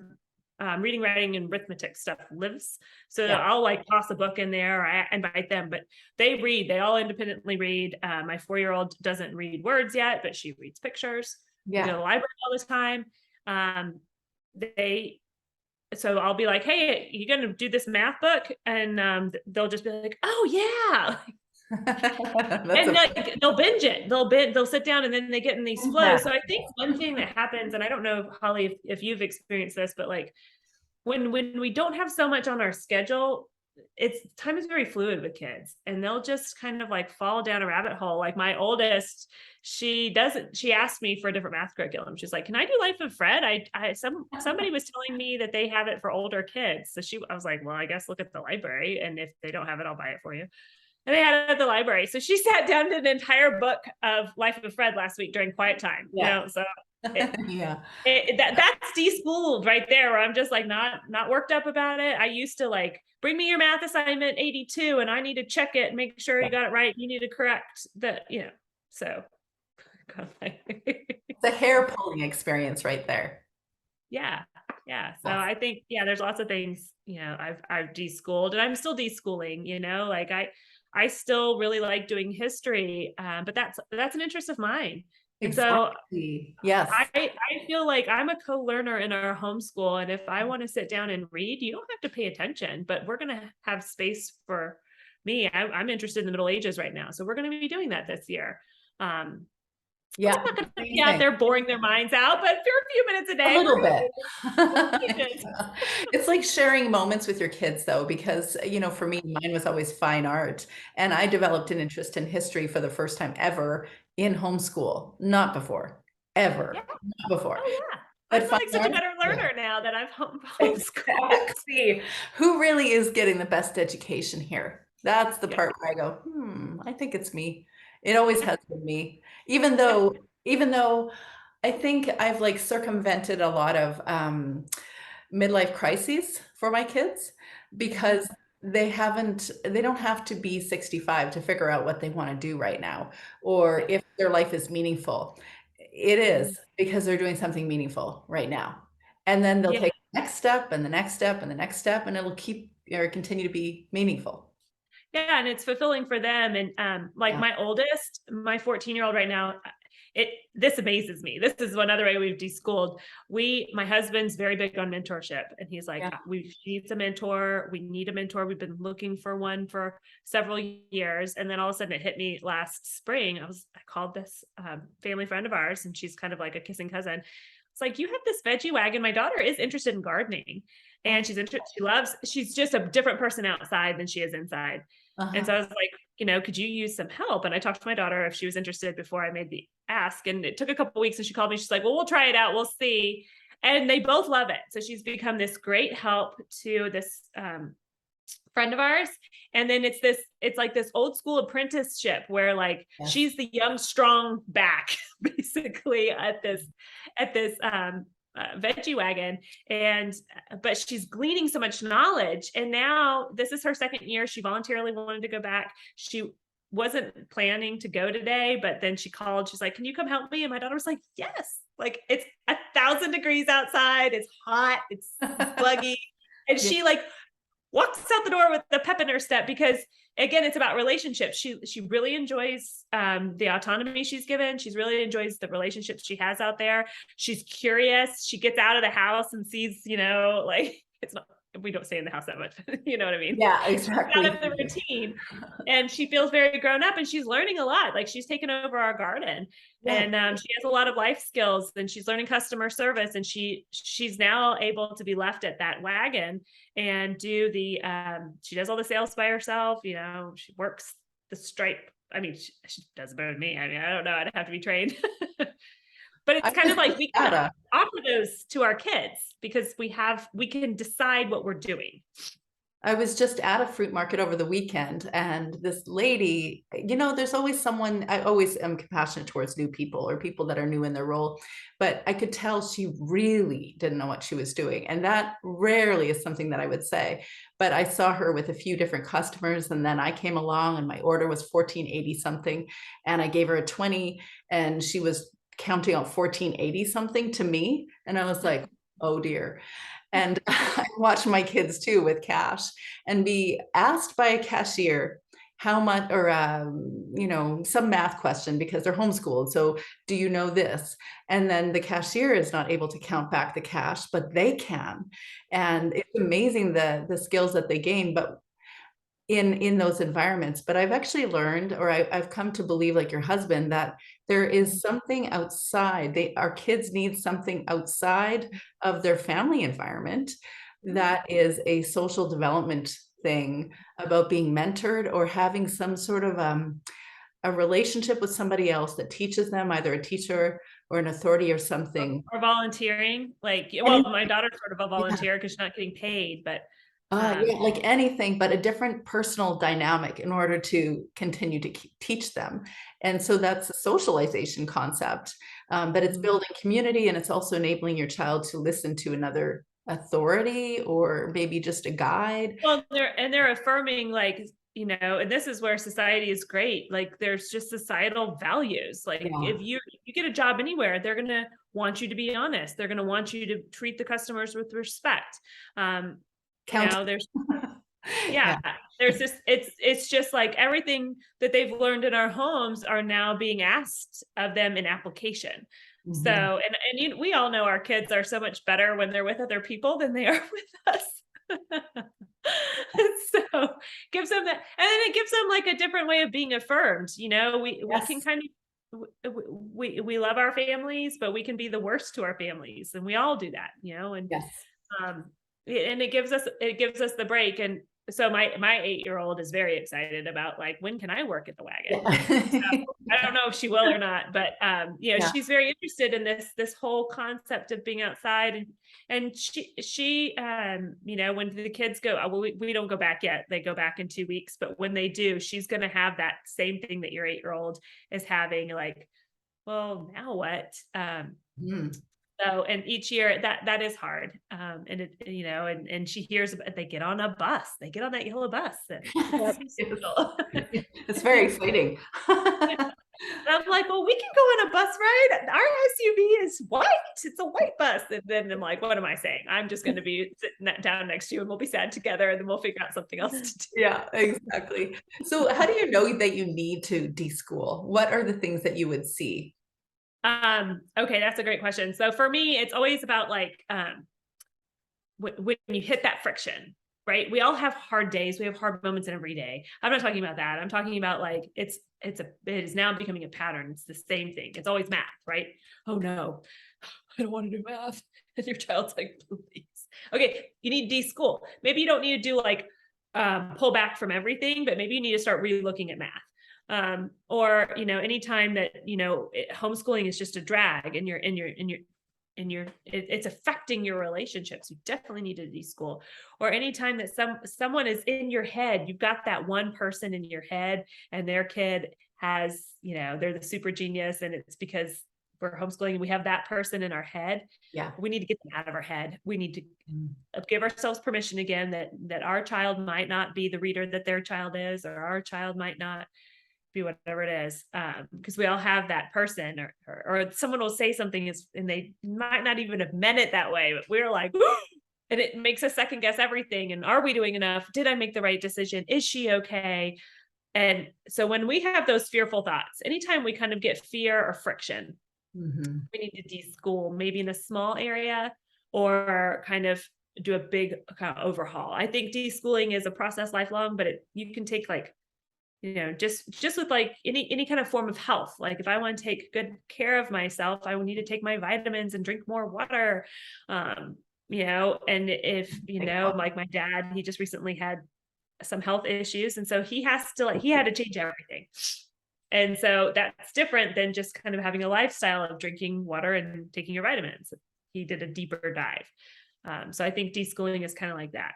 reading, writing, and arithmetic stuff lives. So I'll like toss a book in there, or I invite them, but they read, they all independently read. My 4-year-old doesn't read words yet, but she reads pictures. We go to the library all the time. So I'll be like, hey, you going to do this math book? And they'll just be like, oh yeah. And like, they'll binge it. They'll sit down, and then they get in these flows. So I think one thing that happens, and I don't know, Holly, if you've experienced this, but like when we don't have so much on our schedule, time is very fluid with kids, and they'll just kind of like fall down a rabbit hole. Like my oldest, she asked me for a different math curriculum. She's like, "Can I do Life of Fred? Somebody was telling me that they have it for older kids." So I was like, "Well, I guess look at the library, and if they don't have it, I'll buy it for you." And they had it at the library. So she sat down to an entire book of Life of Fred last week during quiet time. Yeah. So it, Yeah. that's deschooled right there, where I'm just like not worked up about it. I used to like, bring me your math assignment 82 and I need to check it and make sure you got it right. You need to correct so It's a hair pulling experience right there. yeah. So I think, there's lots of things, I've deschooled, and I'm still deschooling, like I still really like doing history. But that's an interest of mine. And so Exactly. Yes. I feel like I'm a co-learner in our homeschool. And if I want to sit down and read, you don't have to pay attention, but we're going to have space for me. I'm interested in the Middle Ages right now. So we're going to be doing that this year. Yeah. I'm not going to be out there boring their minds out, but for a few minutes a day. A little bit. It's like sharing moments with your kids though, because, for me, mine was always fine art. And I developed an interest in history for the first time ever in homeschool. Not before, ever. Yeah. Not before. Oh yeah. But I feel like such a better learner now that I've homeschooled. Exactly. Who really is getting the best education here? That's the part where I go, I think it's me. It always has been me. Even though I think I've like circumvented a lot of midlife crises for my kids, because they don't have to be 65 to figure out what they want to do right now, or if their life is meaningful. It is because they're doing something meaningful right now. And then they'll take the next step and the next step and the next step, and it'll continue to be meaningful. Yeah, and it's fulfilling for them. And my oldest, my 14-year-old right now, this amazes me. This is another way we've deschooled. My husband's very big on mentorship, and he's like, we need a mentor. We need a mentor. We've been looking for one for several years. And then all of a sudden it hit me last spring. I called this family friend of ours, and she's kind of like a kissing cousin. It's like, you have this veggie wagon. My daughter is interested in gardening, and she's just a different person outside than she is inside. And so I was like, could you use some help? And I talked to my daughter if she was interested before I made the ask. And it took a couple of weeks, and she called me. She's like, well, we'll try it out. We'll see. And they both love it. So she's become this great help to this friend of ours. And then it's like this old school apprenticeship where like she's the young, strong back basically at this veggie wagon, but she's gleaning so much knowledge. And now this is her second year. She voluntarily wanted to go back. She wasn't planning to go today, but then she called. She's like, can you come help me? And my daughter was like, yes. Like, it's 1,000 degrees outside. It's hot. It's buggy. And she like walks out the door with the pep in her step, because again, it's about relationships. She really enjoys the autonomy she's given. She really enjoys the relationships she has out there. She's curious. She gets out of the house and sees, like, it's not, we don't stay in the house that much. You know what I mean? Yeah, exactly. Out of the routine. And she feels very grown up, and she's learning a lot. Like, she's taken over our garden, and she has a lot of life skills, and she's learning customer service. And she's now able to be left at that wagon and do she does all the sales by herself. She works the stripe. I mean, she does it better than me. I mean, I don't know. I'd have to be trained. But it's kind of like we can offer those to our kids, because we can decide what we're doing. I was just at a fruit market over the weekend, and this lady, there's always someone, I always am compassionate towards new people or people that are new in their role, but I could tell she really didn't know what she was doing. And that rarely is something that I would say, but I saw her with a few different customers, and then I came along and my order was $14.80 something, and I gave her a 20, and she was counting out $14.80 something to me. And I was like, oh dear. And I watch my kids too with cash, and be asked by a cashier how much, or some math question, because they're homeschooled. So do you know this? And then the cashier is not able to count back the cash, but they can. And it's amazing the skills that they gain, but in those environments. But I've actually learned, or I've come to believe, like your husband, that there is something outside. Our kids need something outside of their family environment that is a social development thing about being mentored or having some sort of a relationship with somebody else that teaches them, either a teacher or an authority or something. Or volunteering, like, well, Anything. my daughter's sort of a Yeah. volunteer because she's not getting paid, but Yeah, like anything, but a different personal dynamic in order to continue to teach them. And so that's a socialization concept, but it's building community, and it's also enabling your child to listen to another authority or maybe just a guide. well, they're affirming, like, you know, and this is where society is great. Like, there's just societal values. Like, Yeah. if you get a job anywhere, they're gonna want you to be honest. They're gonna want you to treat the customers with respect. You know, there's yeah, there's this, it's just like everything that they've learned in our homes are now being asked of them in application. Mhm. So, and we all know our kids are so much better when they're with other people than they are with us. So gives them that, and then it gives them like a different way of being affirmed. You know, we can Yes. kind of, we love our families, but we can be the worst to our families, and we all do that, you know. And Yes. and it gives us the break. And so my 8-year-old is very excited about, like, when can I work at the wagon? Yeah. I don't know if she will or not, but you know, Yeah. she's very interested in this whole concept of being outside. And she you know, when the kids go, well, we don't go back yet. They go back in 2 weeks, but when they do, she's going to have that same thing that your 8-year-old is having, like, well, now what? Mm. So, and each year that is hard. And it, you know, and she hears about, they get on a bus, they get on that yellow bus. It's very exciting. And I'm like, well, we can go on a bus ride. Our SUV is white. It's a white bus. And then I'm like, what am I saying? I'm just going to be sitting down next to you, and we'll be sad together, and then we'll figure out something else to do. Yeah, exactly. So how do you know that you need to deschool? What are the things that you would see? Okay, that's a great question. So for me, it's always about, like, when you hit that friction, right? We all have hard days. We have hard moments in every day. I'm not talking about that. I'm talking about, like, it is now becoming a pattern. It's the same thing. It's always math, right? Oh no, I don't want to do math. And your child's like, please. Okay, you need deschool. Maybe you don't need to do, like, pull back from everything, but maybe you need to start re-looking at math. Or, you know, anytime that, you know, homeschooling is just a drag, and it's affecting your relationships, you definitely need to deschool. Or anytime that someone is in your head, you've got that one person in your head, and their kid has, you know, they're the super genius, and it's because we're homeschooling, we have that person in our head. Yeah. We need to get them out of our head. We need to give ourselves permission again that our child might not be the reader that their child is, or our child might not be whatever it is, because we all have that person, or someone will say something and they might not even have meant it that way, but we're like, and it makes us second guess everything. And are we doing enough? Did I make the right decision? Is she okay? And so when we have those fearful thoughts, anytime we kind of get fear or friction, we need to deschool, maybe in a small area, or kind of do a big kind of overhaul. I think deschooling is a process lifelong, but you can take, like, you know, just with, like, any kind of form of health. Like, if I want to take good care of myself, I will need to take my vitamins and drink more water. You know, and if, you know, like my dad, he just recently had some health issues, and so he had to change everything. And so that's different than just kind of having a lifestyle of drinking water and taking your vitamins. He did a deeper dive. So I think deschooling is kind of like that.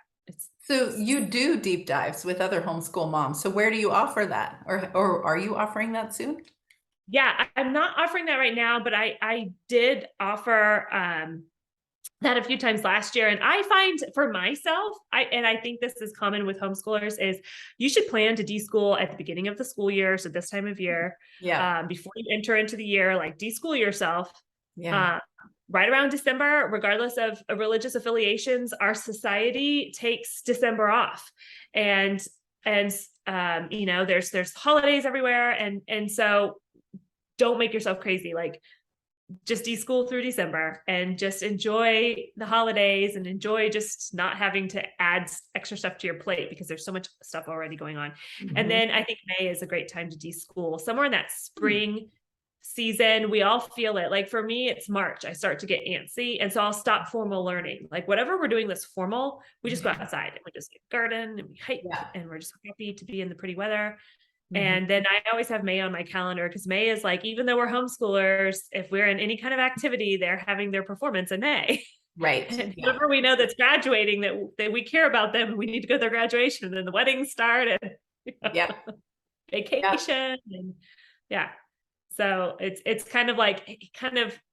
So you do deep dives with other homeschool moms. So where do you offer that? Or are you offering that soon? Yeah, I'm not offering that right now, but I did offer that a few times last year. And I find for myself, I think this is common with homeschoolers, is you should plan to deschool at the beginning of the school year. So this time of year, before you enter into the year, like, deschool yourself. Yeah. Right around December, regardless of religious affiliations, our society takes December off, and you know, there's holidays everywhere, and so don't make yourself crazy. Like, just deschool through December and just enjoy the holidays, and enjoy just not having to add extra stuff to your plate, because there's so much stuff already going on. And then I think May is a great time to deschool, somewhere in that spring season. We all feel it. Like for me, it's March. I start to get antsy. And so I'll stop formal learning. Like whatever we're doing that's formal, we just go outside and we just garden and we hike and we're just happy to be in the pretty weather. And then I always have May on my calendar because May is like, even though we're homeschoolers, if we're in any kind of activity, they're having their performance in May. Right. And whoever we know that's graduating, that we care about them, we need to go to their graduation, and then the weddings start, and vacation, and so it's kind of like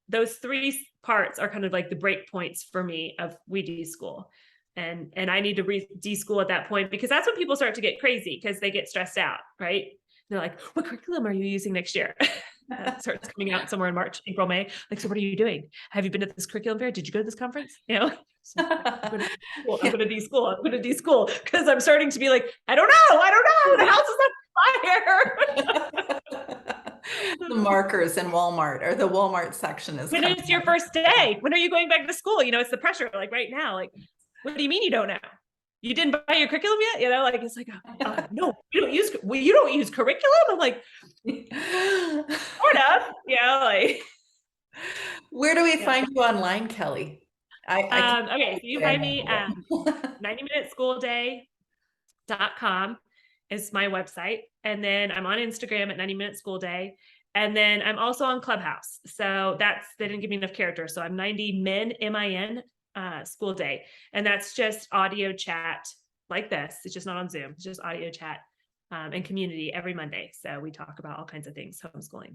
those three parts are kind of like the break points for me of we deschool. And I need to deschool at that point, because that's when people start to get crazy because they get stressed out, right? They're like, what curriculum are you using next year? That starts coming out somewhere in March, April, May. Like, so what are you doing? Have you been at this curriculum fair? Did you go to this conference? You know, I'm going to deschool because I'm starting to be like, I don't know. The house is on fire. The markers in Walmart, or the Walmart section is. When it's your first day, when are you going back to school? You know, it's the pressure, like right now, like, what do you mean you don't know? You didn't buy your curriculum yet? You know, like, it's like, no, you don't use curriculum. I'm like, sort of, like. Where do we find you online, Kelly? Okay, so you find me at 90minuteschoolday.com is my website. And then I'm on Instagram at 90minute school day. And then I'm also on Clubhouse. So they didn't give me enough characters. So I'm 90min, MIN, school day. And that's just audio chat like this. It's just not on Zoom. It's just audio chat and community every Monday. So we talk about all kinds of things homeschooling.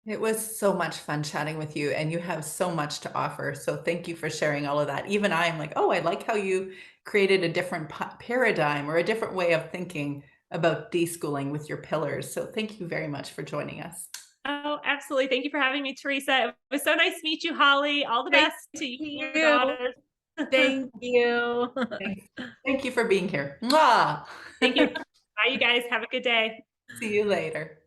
It was so much fun chatting with you, and you have so much to offer. So thank you for sharing all of that. Even I'm like, oh, I like how you created a different paradigm or a different way of thinking about deschooling with your pillars. So thank you very much for joining us. Oh, absolutely. Thank you for having me, Teresa. It was so nice to meet you, Holly. All the best to you and your daughters. Thank you. Thank you for being here. Mwah! Thank you. Bye, you guys. Have a good day. See you later.